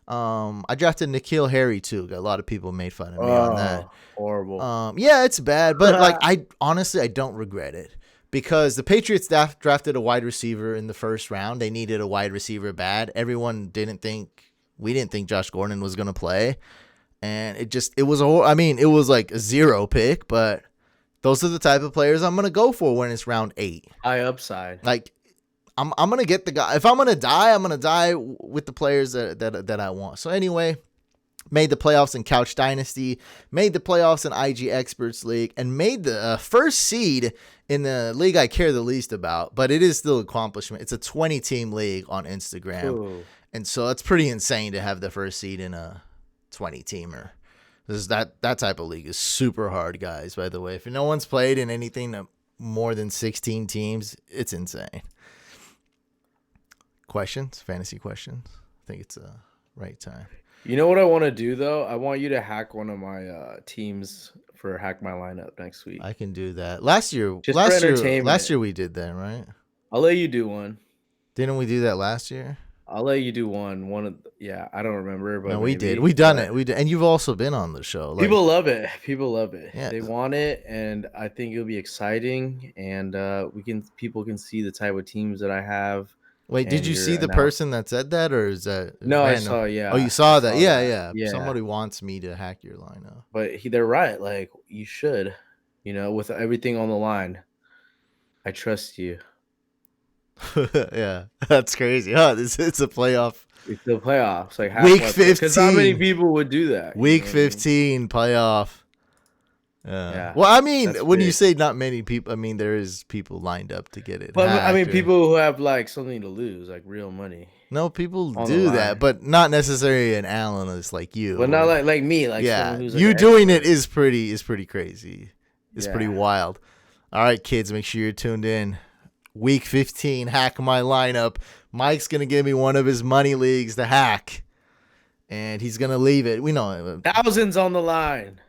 I drafted N'Keal Harry too. A lot of people made fun of me on that. Horrible. Yeah, it's bad, but like I honestly don't regret it, because the Patriots drafted a wide receiver in the first round. They needed a wide receiver bad. We didn't think Josh Gordon was gonna play, and it was like a 0 pick. But those are the type of players I'm gonna go for when it's round 8. High upside. Like I'm gonna get the guy. If I'm gonna die with the players that I want. So anyway, made the playoffs in Couch Dynasty, made the playoffs in IG Experts League, and made the first seed in the league I care the least about. But it is still an accomplishment. It's a 20-team league on Instagram, Ooh. and so it's pretty insane to have the first seed in a 20-teamer. That type of league is super hard, guys. By the way, if no one's played in anything more than 16 teams, it's insane. Questions? Fantasy questions? I think it's right time. You know what I want to do though? I want you to hack one of my teams for Hack My Lineup next week. I can do that. Last year Just for entertainment. last year we did that, right? I'll let you do one. Didn't we do that last year? I'll let you do one. Yeah, I don't remember, but No, we maybe. did. We done it. We did, and you've also been on the show. Like, People love it. People love it. Yeah. They want it, and I think it'll be exciting. And people can see the type of teams that I have. wait, did and you your see the announce- person that said that, or is that No, random? I saw. Yeah. Oh, you saw I that? saw Yeah. Yeah. Somebody wants me to hack your lineup. But they're right. Like you should. You know, with everything on the line, I trust you. Yeah, that's crazy. Huh? It's a playoff. It's the playoffs. Like Week Because how many 15. people would do that? Week You know what I mean? 15 playoff. Yeah, Well, I mean, that's when you big. say not many people, I mean there is people lined up to get it. But I mean, hacked or- people who have like something to lose, like real money. No, people on the do line. that, but not necessarily an analyst like you. But not or- like me. Like yeah, someone who's like you an doing expert. it is pretty crazy. It's pretty Yeah. wild. All right, kids, make sure you're tuned in. Week 15, hack my lineup. Mike's gonna give me one of his money leagues to hack, and he's gonna leave it. We know Thousands on the line.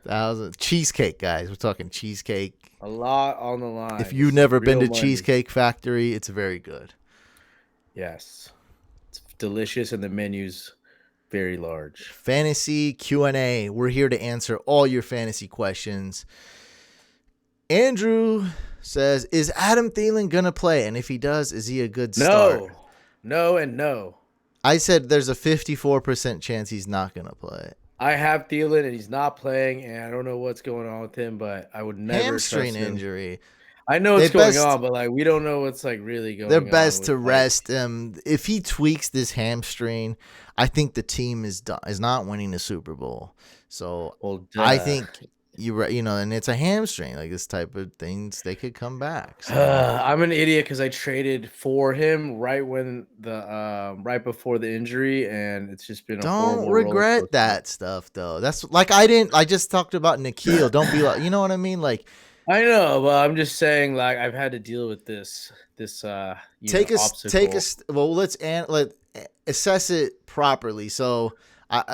cheesecake, guys. We're talking cheesecake. A lot on the line. If you've never been to Real money. Cheesecake Factory, it's very good. Yes, it's delicious, and the menu's very large. Fantasy Q&A. We're here to answer all your fantasy questions. Andrew says, is Adam Thielen going to play? And if he does, is he a good start? No, and no. I said there's a 54% chance he's not going to play. I have Thielen, and he's not playing, and I don't know what's going on with him, but I would never Hamstring trust him. injury. I know what's They going best- on, but like we don't know what's like really going on. They're best with, to like- rest him. If he tweaks this hamstring, I think the team is not winning the Super Bowl. So Well, I duh. think and it's a hamstring. Like this type of things, they could come back. So. I'm an idiot because I traded for him right before the injury, and it's just been a Don't horrible roller regret coaster. that stuff though. That's like I just talked about N'Keal. Don't be like, you know what I mean? Like I know, but I'm just saying, like I've had to deal with this. Obstacle. let's assess it properly. So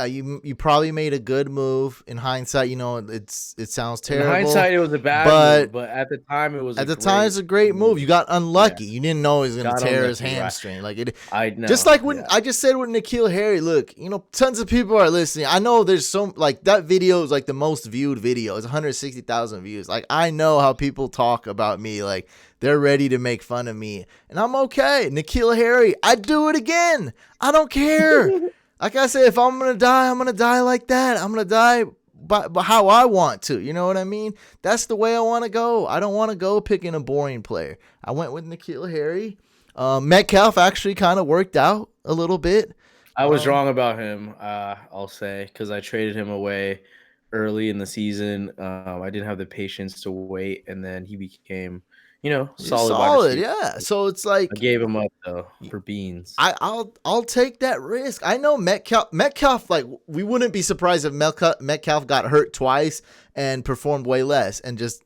You probably made a good move in hindsight. It sounds terrible. In hindsight, it was a bad move, but at the time, it was it's a great move. You got unlucky. Yeah. You didn't know he was going to tear his hamstring. Like I know. Just like when I just said with N'Keal Harry. Look, tons of people are listening. I know there's that video is like the most viewed video. It's 160,000 views. Like I know how people talk about me. Like they're ready to make fun of me, and I'm okay. N'Keal Harry, I'd do it again. I don't care. Like I said, if I'm going to die, I'm going to die like that. I'm going to die by how I want to. You know what I mean? That's the way I want to go. I don't want to go picking a boring player. I went with N'Keal Harry. Metcalf actually kind of worked out a little bit. I was wrong about him, I'll say, because I traded him away early in the season. I didn't have the patience to wait, and then he became – solid. Yeah. So it's like I gave him up though for beans. I'll take that risk. I know Metcalf. Like we wouldn't be surprised if Metcalf got hurt twice and performed way less and just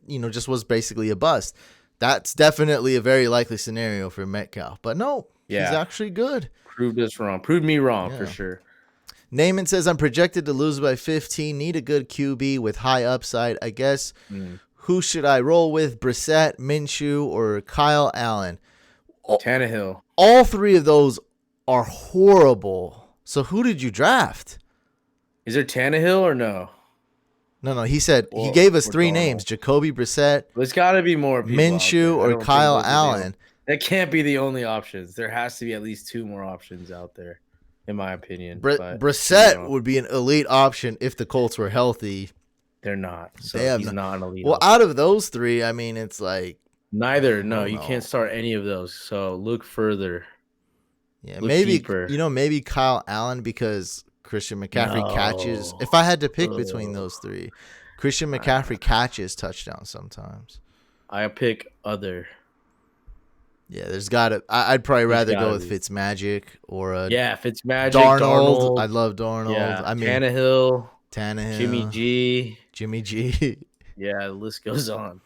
was basically a bust. That's definitely a very likely scenario for Metcalf. But no, he's actually good. Proved me wrong for sure. Naaman says I'm projected to lose by 15. Need a good QB with high upside. I guess. Who should I roll with? Brissett, Minshew, or Kyle Allen? Tannehill. All three of those are horrible. So who did you draft? Is there Tannehill or no? No. He said he gave us three names: Jacoby Brissett. There's got to be more people Minshew or Kyle Allen. That can't be the only options. There has to be at least two more options out there, in my opinion. Brissett would be an elite option if the Colts were healthy. They're not. So he's not an elite. Well, out of those three, I mean, it's like neither. No, you can't start any of those. So look further. Yeah, maybe deeper. Maybe Kyle Allen because Christian McCaffrey catches. If I had to pick between those three, Christian McCaffrey catches touchdowns sometimes. I pick other. Yeah, there's gotta. I'd probably rather go with Fitzmagic or Fitzmagic. Darnold. I love Darnold. Yeah, I mean Tannehill. Jimmy G. Yeah, the list goes on.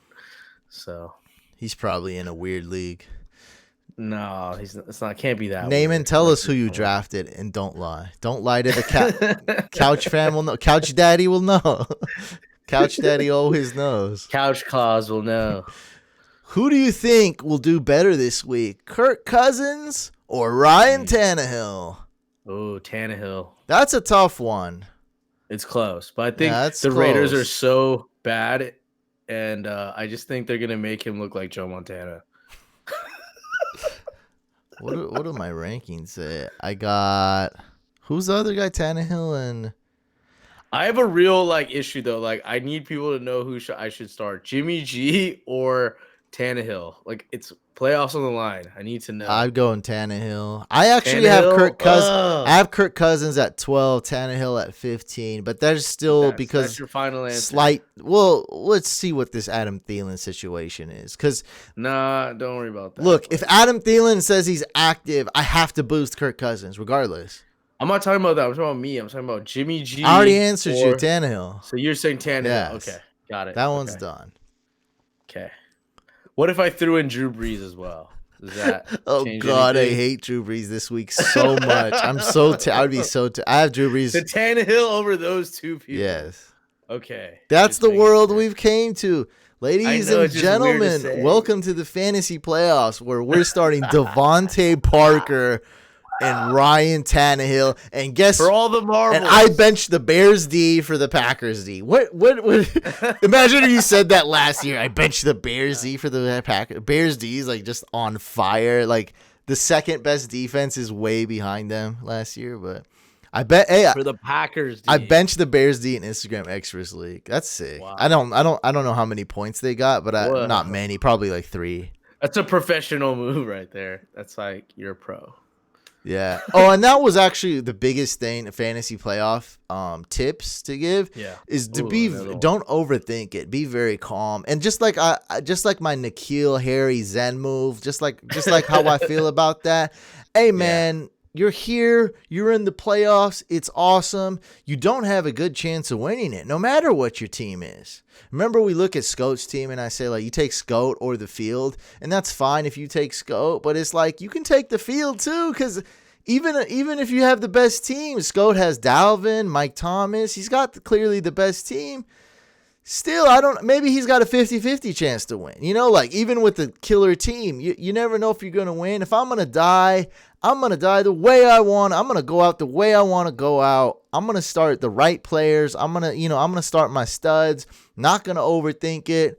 So he's probably in a weird league. No, it's not. Can't be that. Naaman, tell us who you drafted and don't lie. Don't lie to the Couch fam will know. Couch Daddy will know. Couch Daddy always knows. Couch Claus will know. Who do you think will do better this week? Kirk Cousins or Ryan Tannehill? Oh, Tannehill. That's a tough one. It's close, but I think the Raiders are so bad, and I just think they're gonna make him look like Joe Montana. What do my rankings say? I got who's the other guy? Tannehill and I have a real issue though. I need people to know who I should start: Jimmy G or Tannehill. It's playoffs on the line. I need to know. I'd go in Tannehill. I actually have Kirk Cousins. I have Kirk Cousins at 12, Tannehill at 15, but there's still because that's your final answer. Slight. Well, let's see what this Adam Thielen situation is. Because don't worry about that. Look, if Adam Thielen says he's active, I have to boost Kirk Cousins regardless. I'm not talking about that. I'm talking about me. I'm talking about Jimmy G. I already answered you, Tannehill. So you're saying Tannehill? Yes. Okay, got it. That one's done. Okay. What if I threw in Drew Brees as well? Does that change God, anything? I hate Drew Brees this week so much. I'm so I would be so I have Drew Brees. The Tannehill over those two people. Yes. Okay. That's the world we've came to. Ladies and gentlemen, welcome to the fantasy playoffs where we're starting Devontae Parker and Ryan Tannehill, and guess for all the marbles. And I benched the Bears D for the Packers D. What? Imagine if you said that last year. I benched the Bears D for the Packers. Bears D is just on fire. The second best defense is way behind them last year, but I bet. Hey, for the Packers D. I benched the Bears D in Instagram Extras League. That's sick. Wow. I don't know how many points they got, but not many. Probably 3. That's a professional move right there. That's you're a pro. Yeah. Oh, and that was actually the biggest thing, fantasy playoff tips to give. Yeah. Is to don't overthink it. Be very calm. And just like my N'Keal Harry Zen move, just like how I feel about that. Hey man, you're here, you're in the playoffs, it's awesome. You don't have a good chance of winning it, no matter what your team is. Remember, we look at Scott's team and I say, you take Scott or the field, and that's fine if you take Scott, but it's you can take the field too, because even if you have the best team, Scout has Dalvin, Mike Thomas. He's got clearly the best team. Still, maybe he's got a 50-50 chance to win. Like even with the killer team, you never know if you're going to win. If I'm going to die, I'm going to die the way I want. I'm going to go out the way I want to go out. I'm going to start the right players. I'm going to start my studs. Not going to overthink it.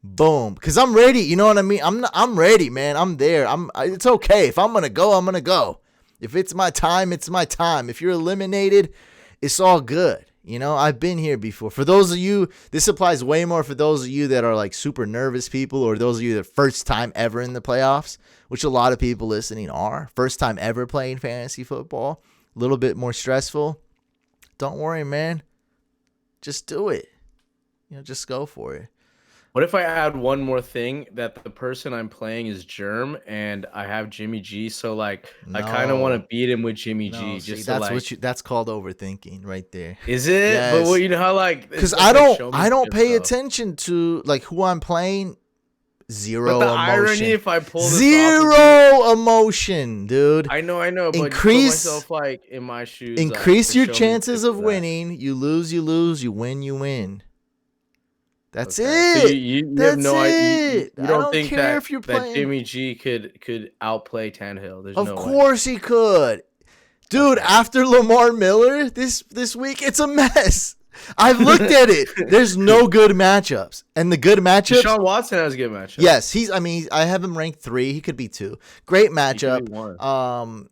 Boom. Because I'm ready. You know what I mean? I'm ready, man. I'm there. It's okay. If I'm going to go, I'm going to go. If it's my time, it's my time. If you're eliminated, it's all good. I've been here before. For those of you, this applies way more for those of you that are like super nervous people, or those of you that first time ever in the playoffs, which a lot of people listening are. First time ever playing fantasy football. A little bit more stressful. Don't worry, man. Just do it. Just go for it. What if I add one more thing, that the person I'm playing is Germ and I have Jimmy G, so like I kind of want to beat him with Jimmy G. Just that's called overthinking right there. Is it? Yes. But well, you know how like, because I don't pay attention to like who I'm playing. Zero but the emotion. irony, if I pull this Zero emotion, dude. I know. But increase put myself like in my shoes. Increase your chances of winning. You lose, you lose. You win, you win. That's it. So you have no idea. You don't think care that, if you're playing. that Jimmy G could outplay Tannehill? There's of no course way. He could. Dude, after Lamar Miller this week, it's a mess. I've looked at it. There's no good matchups. And the good matchups. Deshaun Watson has a good matchup. Yes, I have him ranked 3. He could be 2. Great matchup.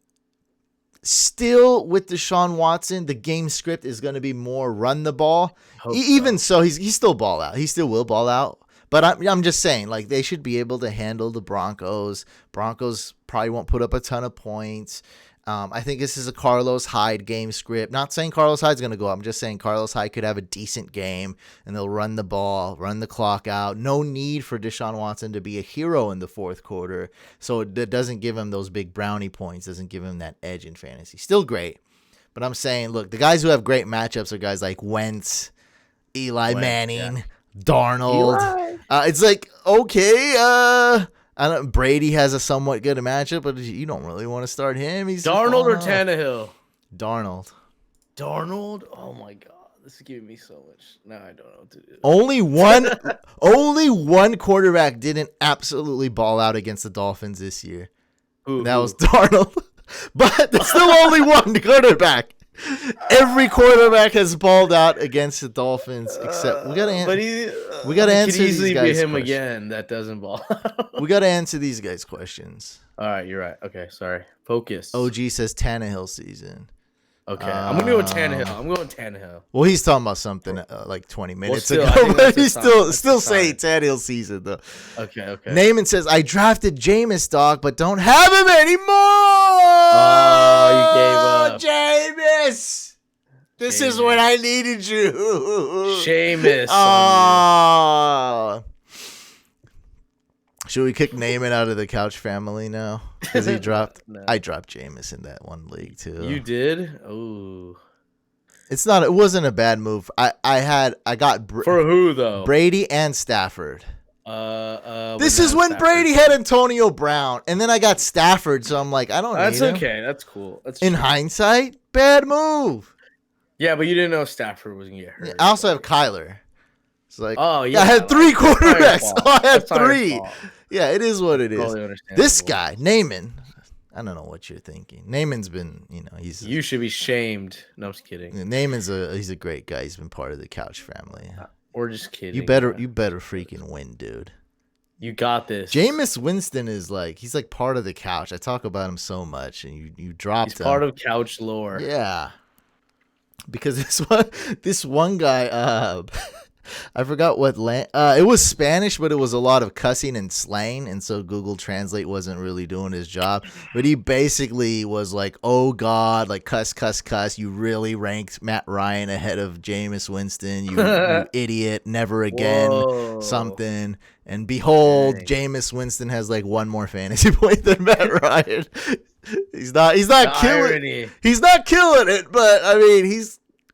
Still with Deshaun Watson, the game script is going to be more run the ball. Even so, he's still ball out. He still will ball out. But I'm just saying, like, they should be able to handle the Broncos. Broncos probably won't put up a ton of points. I think this is a Carlos Hyde game script. Not saying Carlos Hyde's going to go up. I'm just saying Carlos Hyde could have a decent game, and they'll run the ball, run the clock out. No need for Deshaun Watson to be a hero in the fourth quarter. So it doesn't give him those big brownie points, doesn't give him that edge in fantasy. Still great. But I'm saying, look, the guys who have great matchups are guys like Wentz, Eli Manning, Darnold. It's like, okay, Brady has a somewhat good matchup, but you don't really want to start him. He's Darnold or Tannehill? Darnold. Oh my god, this is giving me so much. Now I don't know what to do. Only one quarterback didn't absolutely ball out against the Dolphins this year. That was Darnold. But there's still only one quarterback. Every quarterback has balled out against the Dolphins, except we got to answer easily these guys' be him questions. again. That doesn't ball. We got to answer these guys' questions. All right, you're right. Okay, sorry. Focus. OG says Tannehill season. Okay, I'm gonna go with Tannehill. I'm going Tannehill. Well, he's talking about something like 20 minutes still, ago, but he's still the saying Tannehill season though. Okay. Naaman says I drafted Jameis, dog, but don't have him anymore. Oh, you gave up, Jameis. This is when I needed you. Seamus. Oh. Should we kick Naaman out of the couch family now? Because he dropped. No. I dropped Jameis in that one league too. You did? Oh. It wasn't a bad move. I got for who though? Brady and Stafford. This is when Stafford. Brady had Antonio Brown, and then I got Stafford. So I'm like, I don't. That's need him. Okay. That's cool. That's in hindsight, bad move. Yeah, but you didn't know Stafford was gonna get hurt. I also have Kyler. It's like, oh yeah, I had 3 quarterbacks. I had 3. Fault. Yeah, it is what it is. Totally this guy, Naaman. I don't know what you're thinking. Naaman's been, You should be shamed. No, I'm just kidding. Naaman's he's a great guy. He's been part of the couch family. We're just kidding. You better freaking win, dude. You got this. Jameis Winston is he's like part of the couch. I talk about him so much, and you dropped him. Part of couch lore. Yeah. Because this one guy, I forgot what it was Spanish, but it was a lot of cussing and slang, and so Google Translate wasn't really doing his job. But he basically was like, "Oh God, like cuss, cuss, cuss! You really ranked Matt Ryan ahead of Jameis Winston, you idiot! Never again, Whoa. something." And behold, Jameis Winston has like 1 more fantasy point than Matt Ryan. He's not killing. Irony. He's not killing it, but I mean,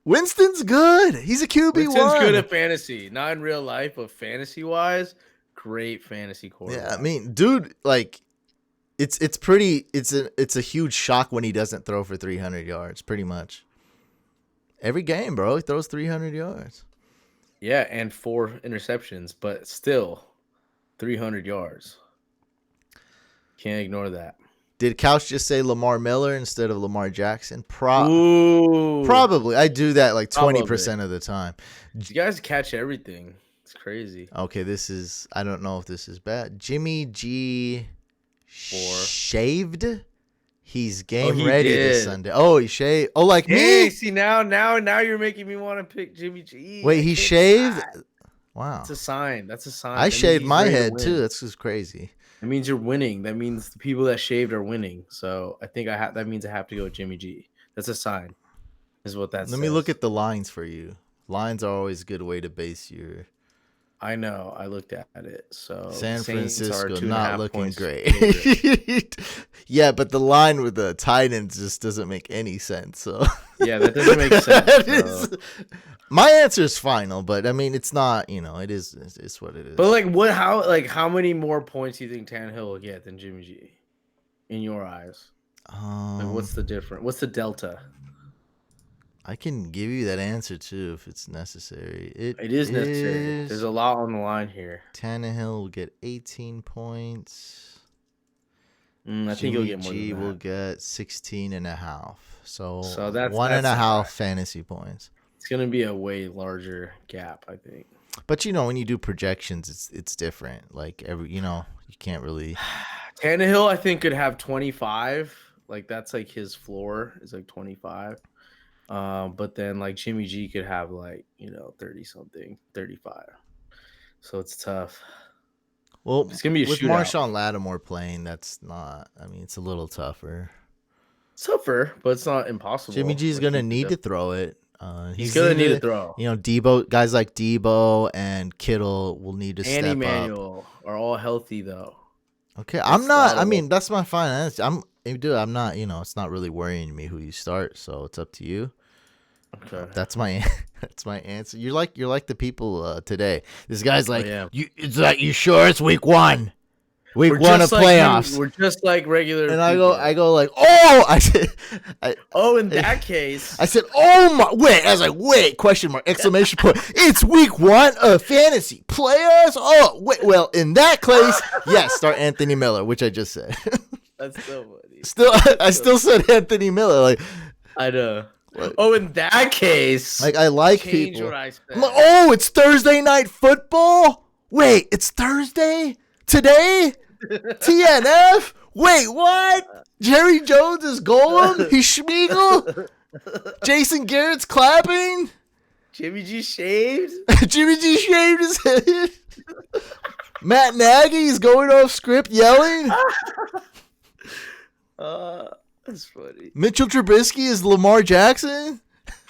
Winston's good. He's a QB1. Winston's good at fantasy, not in real life, but fantasy wise, great fantasy quarterback. Yeah, I mean, dude, like It's a huge shock when he doesn't throw for 300 yards. Pretty much every game, bro, he throws 300 yards. Yeah, and 4 interceptions, but still 300 yards. Can't ignore that. Did Couch just say Lamar Miller instead of Lamar Jackson? Probably. I do that like 20% of the time. You guys catch everything. It's crazy. Okay, I don't know if this is bad. Jimmy G 4 shaved. He's game ready this Sunday. Oh, he shaved. Oh, like me? See, now you're making me want to pick Jimmy G. Wait, he shaved? Wow. That's a sign. That's a sign. I shaved my head too. That's just crazy. That means you're winning. That means the people that shaved are winning. So I think that means I have to go with Jimmy G. That's a sign. Is what that says. Let me look at the lines for you. Lines are always a good way to base your. I know. I looked at it. So San Saints Francisco are not looking great. Yeah, but the line with the Titans just doesn't make any sense. So yeah, that doesn't make sense. My answer is final, but I mean it's not. It is. It's what it is. But how many more points do you think Tannehill will get than Jimmy G? In your eyes, what's the difference? What's the delta? I can give you that answer too if it's necessary. It is necessary. There's a lot on the line here. Tannehill will get 18 points. I think he'll get more G than that. will get 16 and a half. So that's 1.5 fantasy points. It's gonna be a way larger gap, I think. But when you do projections, it's different. Like you can't really. Tannehill, I think, could have 25. Like that's like his floor is like 25. But then like Jimmy G could have 30 something, 35. So it's tough. Well, it's gonna be a with shootout. Marshawn Lattimore playing, that's not. I mean, it's a little tougher. It's tougher, but it's not impossible. Jimmy G's gonna need to throw it. He's gonna need to throw. Debo, guys like Debo and Kittle will need to step up. Emmanuel are all healthy though. Okay, I'm not. I mean, that's my final answer. I'm not. It's not really worrying me who you start, so it's up to you. Okay, that's my answer. You're like the people today. This guy's like, it's like, you sure it's week 1? Week 1 of playoffs. We're just like regular. And people. I go like, oh, I said, in that case, I said, oh my, wait. I was like, wait, question mark, exclamation point. It's week 1 of fantasy players. Oh, wait. Well, in that case, yes, start Anthony Miller, which I just said. That's so funny. I still said Anthony Miller. Like, I know. Oh, in that case, like I like people. What I said. Like, oh, it's Thursday night football. Wait, it's Thursday today. TNF. Wait, what? Jerry Jones is Golem. He's Schmeagle. Jason Garrett's clapping. Jimmy G shaved. Jimmy G shaved his head. Matt Nagy's going off script yelling. That's funny. Mitchell Trubisky is Lamar Jackson.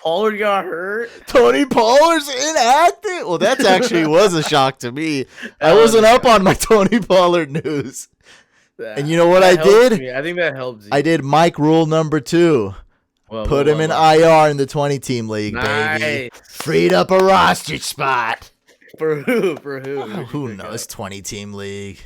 Pollard got hurt. Tony Pollard's inactive. Well, that actually was a shock to me. I wasn't up on my Tony Pollard news. And you know what I did? I think that helps you. I did Mike rule number 2. Put him in IR in the 20-team league, baby. Freed up a roster spot. For who? Who knows? 20-team league.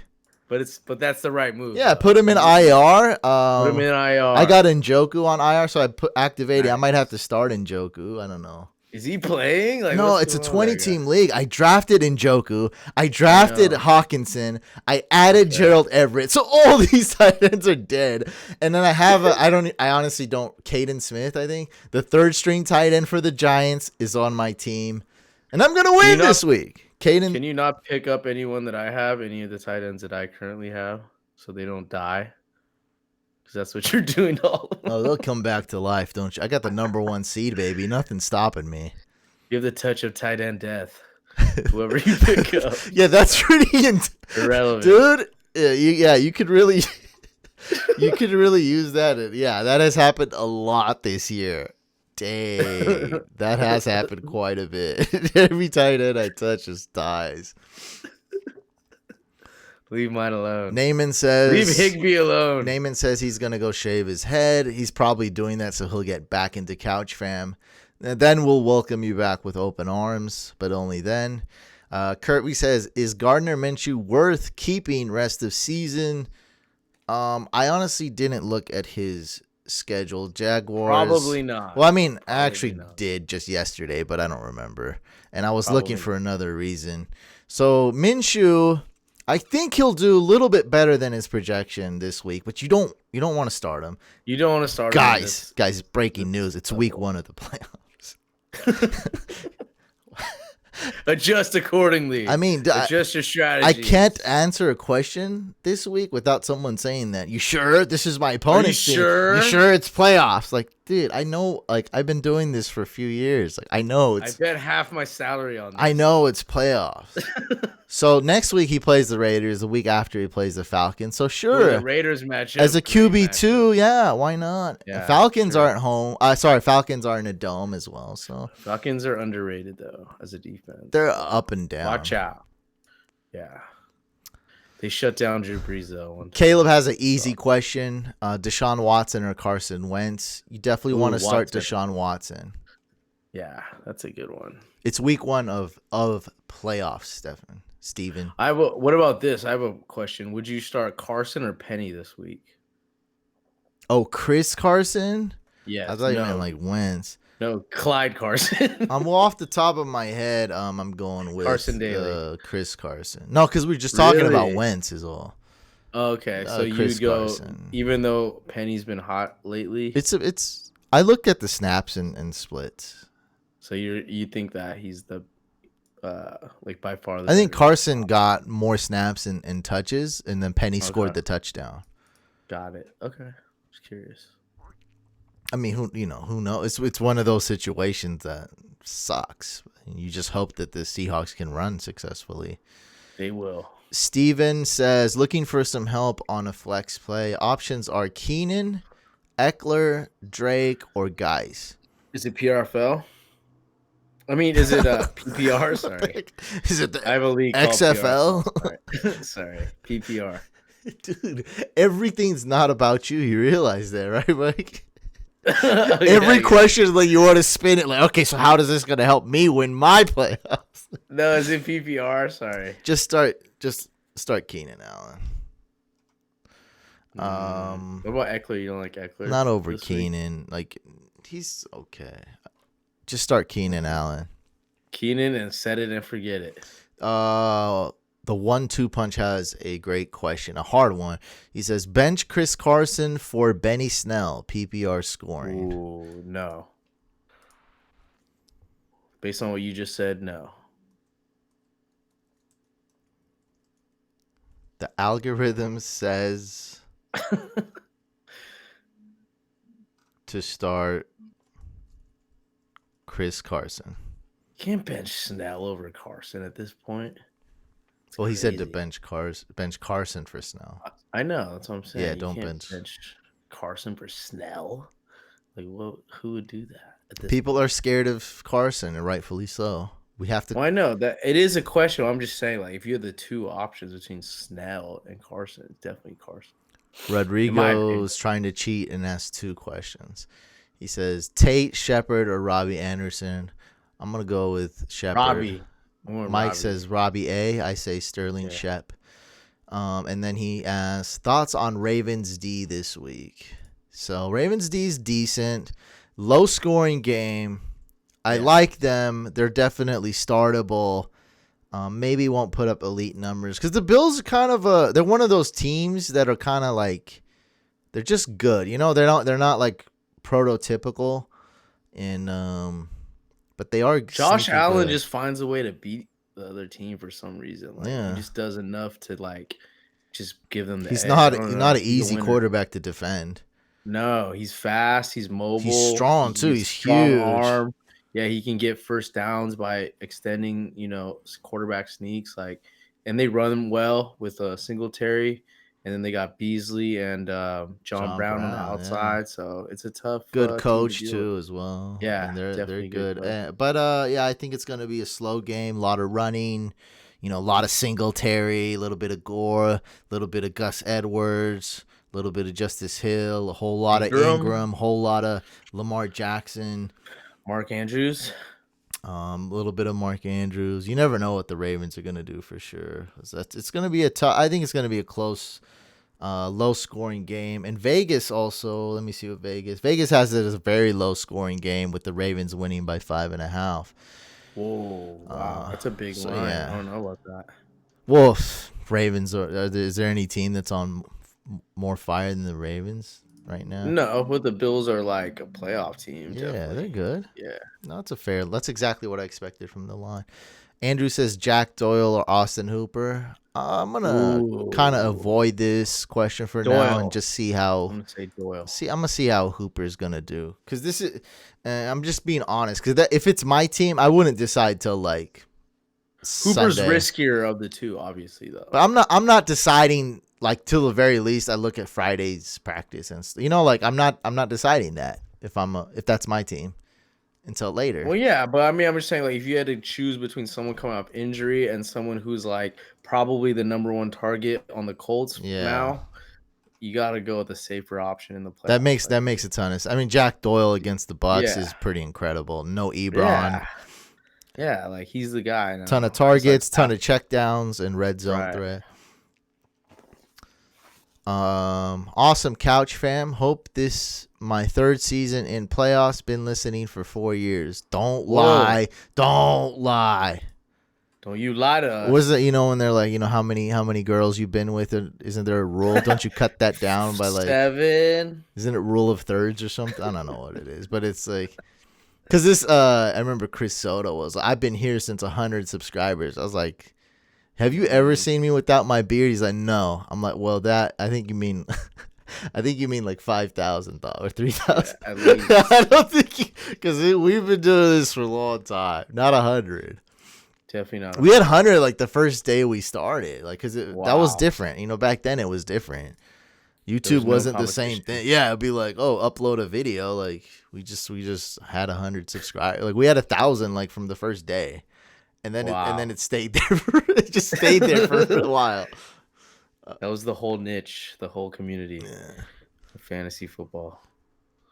But that's the right move. Yeah, put him in IR. Put him in IR. I got Njoku on IR, so I activated. Nice. I might have to start Njoku. I don't know. Is he playing? No, it's a 20-team league. I drafted Njoku. I drafted Hawkinson. I added Gerald Everett. So all these tight ends are dead. And then I have I honestly don't. Caden Smith, I think. The 3rd string tight end for the Giants is on my team. And I'm going to win this week. Caden. Can you not pick up anyone that I have, any of the tight ends that I currently have, so they don't die? Because that's what you're doing to all of them. Oh, they'll come back to life, don't you? I got the number 1 seed, baby. Nothing's stopping me. You have the touch of tight end death. Whoever you pick up. Yeah, that's pretty irrelevant, dude. You could really, use that. Yeah, that has happened a lot this year. Dang, that has happened quite a bit. Every tight end I touch just dies. Leave mine alone. Naaman says... Leave Higbee alone. Naaman says he's going to go shave his head. He's probably doing that so he'll get back into Couch Fam. And then we'll welcome you back with open arms, but only then. Kirk says, is Gardner Minshew worth keeping rest of season? I honestly didn't look at his schedule. Jaguars. Probably not. Well, I mean, I Probably actually not. did just yesterday, but I don't remember. And I was looking Probably for not. another reason. So Minshew, I think he'll do a little bit better than his projection this week, but you don't want to start him. You don't want to start him in Guys, breaking this news. It's week level. 1 of the playoffs. Adjust accordingly. I mean, adjust your strategy. I can't answer a question this week without someone saying that. You sure this is my opponent's team? sure? You sure it's playoffs? Like, dude, I know. Like, I've been doing this for a few years. Like, I know I it's. bet half my salary on this. I know it's playoffs. So next week he plays the Raiders. The week after he plays the Falcons. So Ooh, sure, the Raiders matchup. as a great QB2, yeah, why not? Yeah, Falcons sure. aren't home. Sorry, Falcons are in a dome as well. So Falcons are underrated though as a defense. they're up and down. Watch out. Yeah. They shut down Drew Brees though. One time. Caleb has an easy question. Deshaun Watson or Carson Wentz? You definitely want to start Watson. Deshaun Watson. Yeah, that's a good one. It's week 1 of playoffs, Steven. What about this? I have a question. Would you start Carson or Penny this week? Oh, Chris Carson? Yes. I thought you meant like Wentz. No, Clyde Carson. I'm off the top of my head. I'm going with Carson Daly. Chris Carson. No, because we're just talking about Really? Wentz is all. Okay, so Chris you go Carson. even though Penny's been hot lately. It's. I look at the snaps and splits. So you think that he's the like by far the I think better- Carson got more snaps and touches, and then Penny scored the touchdown. Got it. Okay. Just curious. I mean, who knows? It's one of those situations that sucks. You just hope that the Seahawks can run successfully. They will. Steven says, looking for some help on a flex play. Options are Keenan, Eckler, Drake, or Guys. Is it PRFL? I mean, is it PPR? Sorry. Is it the I have a league called XFL? PRFL. Sorry. PPR. Dude, everything's not about you. You realize that, right, Mike? Okay, Every question is like you want to spin it like, okay, so how is this going to help me win my playoffs? No, is it PPR? Sorry. Just start Keenan Allen. What about Eckler? You don't like Eckler? Not over this week? Keenan. Like, he's okay. Just start Keenan Allen. Keenan and set it and forget it. The 1-2 punch has a great question, a hard one. He says, bench Chris Carson for Benny Snell, PPR scoring. Ooh, no. Based on what you just said, no. The algorithm says to start Chris Carson. Can't bench Snell over Carson at this point. It's Well, he said to crazy. bench Carson for Snell. I know, that's what I'm saying. Yeah, You don't can't bench. Carson for Snell. Like, who would do that? At this People are scared of Carson, and rightfully so. We have to. Well, I know that it is a question. I'm just saying, like, if you have the two options between Snell and Carson, it's definitely Carson. Rodrigo's trying to cheat and ask 2 questions. He says Tate, Shepard, or Robbie Anderson. I'm gonna go with Shepard. Robbie. Mike says Robbie A. I say Sterling Shep. And then he asks thoughts on Ravens D this week. So Ravens D is decent, low scoring game. I like them. They're definitely startable. Maybe won't put up elite numbers because the Bills are kind of they're one of those teams that are kind of like they're just good. You know, they're not like prototypical, and but they are. Josh sneaky Allen good. just finds a way to beat the other team for some reason. Like, Yeah. he just does enough to like just give them the He's edge. not I don't know. not an He's a easy winner. quarterback to defend. No, he's fast. He's mobile. He's strong too. He's strong huge. arm. Yeah, he can get first downs by extending, quarterback sneaks. And they run them well with Singletary, and then they got Beasley and John Brown on the outside. So it's a tough. Good team to coach deal too with. as well. Yeah, and they're definitely good. good But I think it's gonna be a slow game. A lot of running. A lot of Singletary, a little bit of Gore, a little bit of Gus Edwards, a little bit of Justice Hill, a whole lot of Ingram, a whole lot of Lamar Jackson. Mark Andrews. A little bit of Mark Andrews. You never know what the Ravens are going to do for sure. It's going to be I think it's going to be a close Low scoring game. And Vegas also, let me see what Vegas has it as a very low scoring game with the Ravens winning by 5.5. Whoa, wow, that's a big line. Yeah. I don't know about that. Well, Ravens is there any team that's on more fire than the Ravens right now? No, but the Bills are like a playoff team. Yeah, definitely. they're good. Yeah. No, that's exactly what I expected from the line. Andrew says Jack Doyle or Austin Hooper. I'm gonna kind of avoid this question for now and just see how. I'm gonna say Doyle. I'm gonna see how Hooper's gonna do, because this is. I'm just being honest, because if it's my team, I wouldn't decide till like. Hooper's Sunday. riskier of the two, obviously, though. But I'm not deciding like till the very least. I look at Friday's practice and like I'm not deciding that if that's my team until later. Well, yeah, but I mean, I'm just saying, like, if you had to choose between someone coming off injury and someone who's like probably the number one target on the Colts now, you got to go with the safer option in the playoffs. That makes a ton of sense. I mean, Jack Doyle against the Bucs is pretty incredible. No Ebron. Yeah, like he's the guy now. Ton of targets, ton of checkdowns, and red zone threat. Awesome couch fam. Hope this my third season in playoffs. Been listening for 4 years. Don't lie. Don't lie. Don't you lie to us. What is it? When they're like, how many girls you've been with? Isn't there a rule? Don't you cut that down by like 7? Isn't it rule of thirds or something? I don't know what it is, but it's like. Because this, I remember Chris Soto was like, I've been here since 100 subscribers. I was like, have you ever seen me without my beard? He's like, no. I'm like, well, I think you mean like 5,000 or 3,000. Yeah, at least. I don't think, because we've been doing this for a long time. Not 100. Definitely not. We had 100 like the first day we started, like, because that was different. Back then it was different. YouTube wasn't the same thing. Yeah, it'd be like, oh, upload a video. Like we just had 100 subscribers. Like we had 1,000 like from the first day, and then it stayed there. It just stayed there for a while. That was the whole niche, the whole community. Yeah. Fantasy football.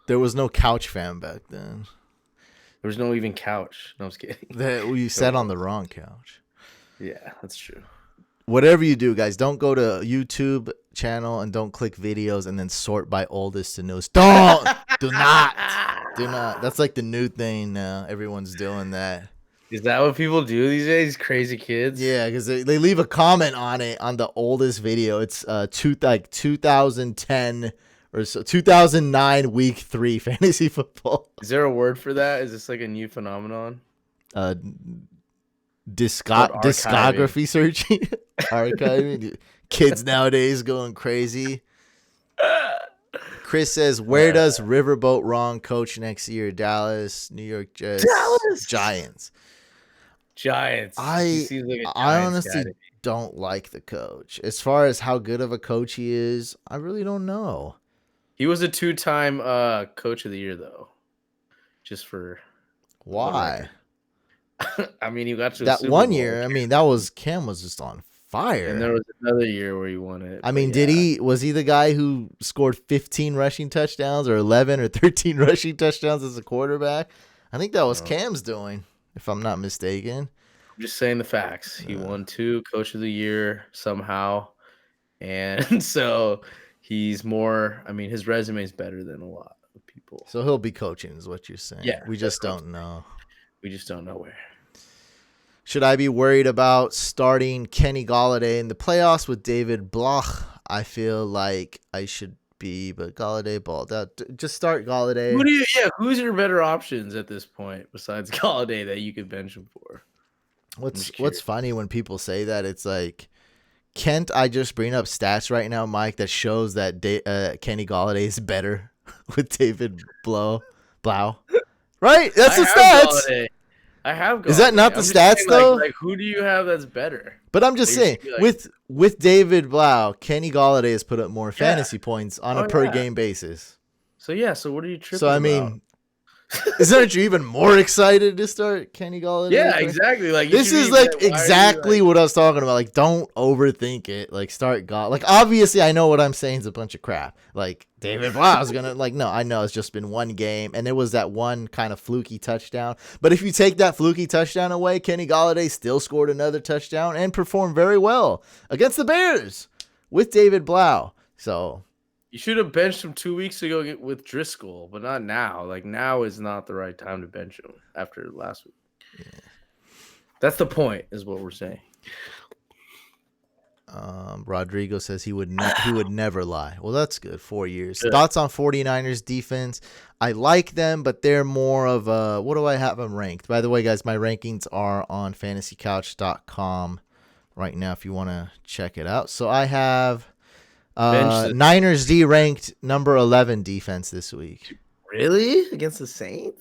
There was no couch fam back then. There was no even couch. No, I was kidding. You sat on the wrong couch. Yeah, that's true. Whatever you do, guys, don't go to YouTube channel and don't click videos and then sort by oldest to newest. Do not. That's like the new thing now. Everyone's doing that. Is that what people do these days? Crazy kids? Yeah, because they leave a comment on it on the oldest video. It's 2010 or so, 2009 week 3 fantasy football. Is there a word for that? Is this like a new phenomenon? Discography searching. Archiving. Kids nowadays going crazy. Chris says, where does Riverboat Ron coach next year? Dallas, New York Jets, Giants. I honestly don't like the coach. As far as how good of a coach he is, I really don't know. He was a 2-time coach of the year, though. Just for why? I mean, he got to that Super one Bowl. year. I mean, Cam was just on fire. And there was another year where he won it. I mean, was he the guy who scored 15 rushing touchdowns or 11 or 13 rushing touchdowns as a quarterback? I think that was Cam's doing, if I'm not mistaken. I'm just saying the facts. He won 2 coach of the year somehow. And so he's more, I mean, his resume is better than a lot of people. So he'll be coaching is what you're saying. Yeah. We just don't know. We just don't know where. Should I be worried about starting Kenny Golladay in the playoffs with David Bloch? I feel like I should be, but Golladay balled out. Just start Golladay. Who's your better options at this point besides Golladay that you could bench him for? What's funny when people say that, it's like, can't I just bring up stats right now, Mike, that shows that Kenny Golladay is better with David Blau? Right? That's the stats. Golladay. I have Golladay. Is that not the stats, saying, though? Like, who do you have that's better? But I'm just saying, with David Blau, Kenny Golladay has put up more fantasy points on a per-game basis. So what are you tripping about? about? Aren't you even more excited to start Kenny Golladay? Yeah, exactly. Like this is like exactly what I was talking about. Like, don't overthink it. Like, start Like, obviously, I know what I'm saying is a bunch of crap. Like, David Blau's gonna no. I know it's just been one game, and it was that one kind of fluky touchdown. But if you take that fluky touchdown away, Kenny Golladay still scored another touchdown and performed very well against the Bears with David Blau. So You should have benched him 2 weeks ago with Driscoll, but not now. Like, now is not the right time to bench him after last week. yeah. That's the point, is what we're saying. Rodrigo says he would never lie. Well, that's good. 4 years. Good. Thoughts on 49ers defense? I like them, but they're more of a, what do I have them ranked? By the way, guys, my rankings are on fantasycouch.com right now if you want to check it out. So I have Niners D ranked number 11 defense this week. Really? Against the Saints?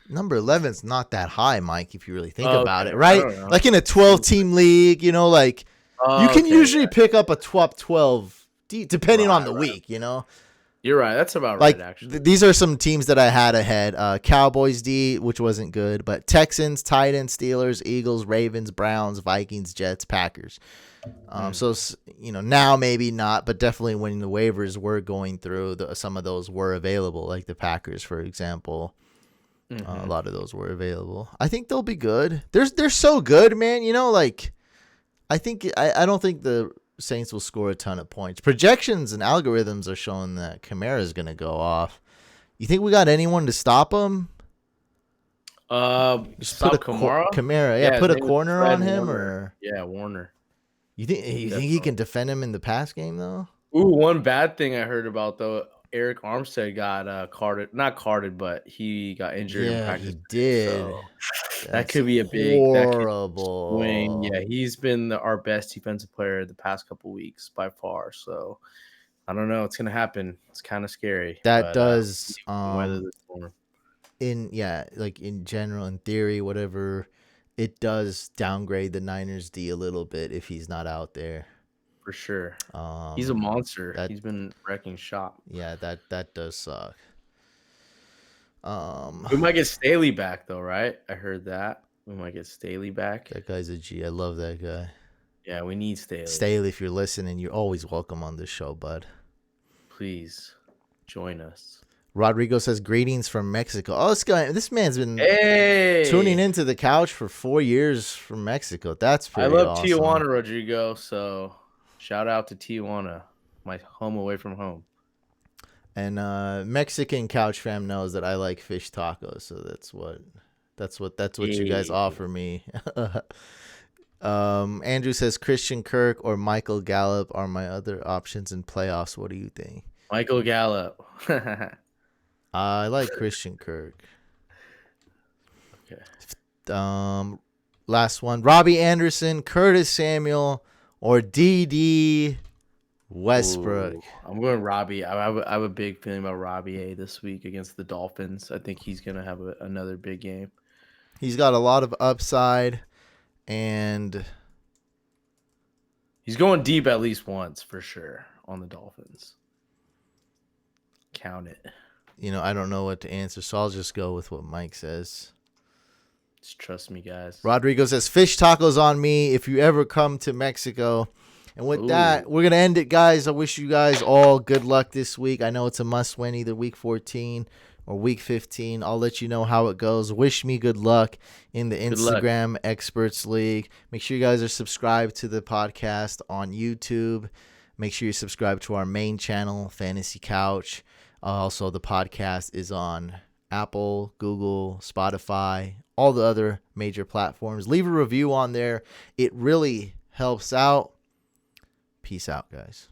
Number 11 is not that high, Mike, if you really think Okay. about it, right? Like in a 12-team league, you know, like you can usually pick up a top 12 depending on the week, you know? You're right. That's about like, right, actually. These are some teams that I had ahead. Cowboys D, which wasn't good, but Texans, Titans, Steelers, Eagles, Ravens, Browns, Vikings, Jets, Packers. So, you know, now maybe not, but definitely when the waivers were going through, some of those were available, like the Packers, for example. A lot of those were available. I think they'll be good. They're so good, man. You know, like I don't think the Saints will score a ton of points. Projections and algorithms are showing that Kamara is going to go off. You think we got anyone to stop him? Just stop Kamara. Kamara, yeah. Put a corner on him, Warner. Warner. You think he can defend him in the pass game though? Ooh, one bad thing I heard about though. Eric Armstead got not carded, but he got injured in practice. He did. So that could be a big horrible swing. Yeah, he's been our best defensive player the past couple weeks by far. So I don't know. It's gonna happen. It's kind of scary. That does in general, in theory, whatever, it does downgrade the Niners D a little bit if he's not out there. For sure. He's a monster. He's been wrecking shop. Yeah, that does suck. We might get Staley back though, right? I heard that. We might get Staley back. That guy's a G. I love that guy. Yeah, we need Staley. Staley, if you're listening, you're always welcome on this show, bud. Please join us. Rodrigo says greetings from Mexico. Oh, this man's been tuning into the couch for 4 years from Mexico. That's pretty awesome. I love Tijuana, Rodrigo, so shout out to Tijuana, my home away from home. And Mexican couch fam knows that I like fish tacos, so that's what you guys offer me. Andrew says Christian Kirk or Michael Gallup are my other options in playoffs. What do you think? Michael Gallup. I like Christian Kirk. Okay. Last one: Robbie Anderson, Curtis Samuel, or D.D. Westbrook. Ooh, I'm going Robbie. I have a big feeling about Robbie this week against the Dolphins. I think he's going to have another big game. He's got a lot of upside, and he's going deep at least once for sure on the Dolphins. Count it. You know, I don't know what to answer, so I'll just go with what Mike says. Just trust me, guys. Rodrigo says, fish tacos on me if you ever come to Mexico. And with that, we're going to end it, guys. I wish you guys all good luck this week. I know it's a must-win, either week 14 or week 15. I'll let you know how it goes. Wish me good luck in the Instagram Experts League. Make sure you guys are subscribed to the podcast on YouTube. Make sure you subscribe to our main channel, Fantasy Couch. Also, the podcast is on Apple, Google, Spotify, all the other major platforms. Leave a review on there. It really helps out. Peace out, guys.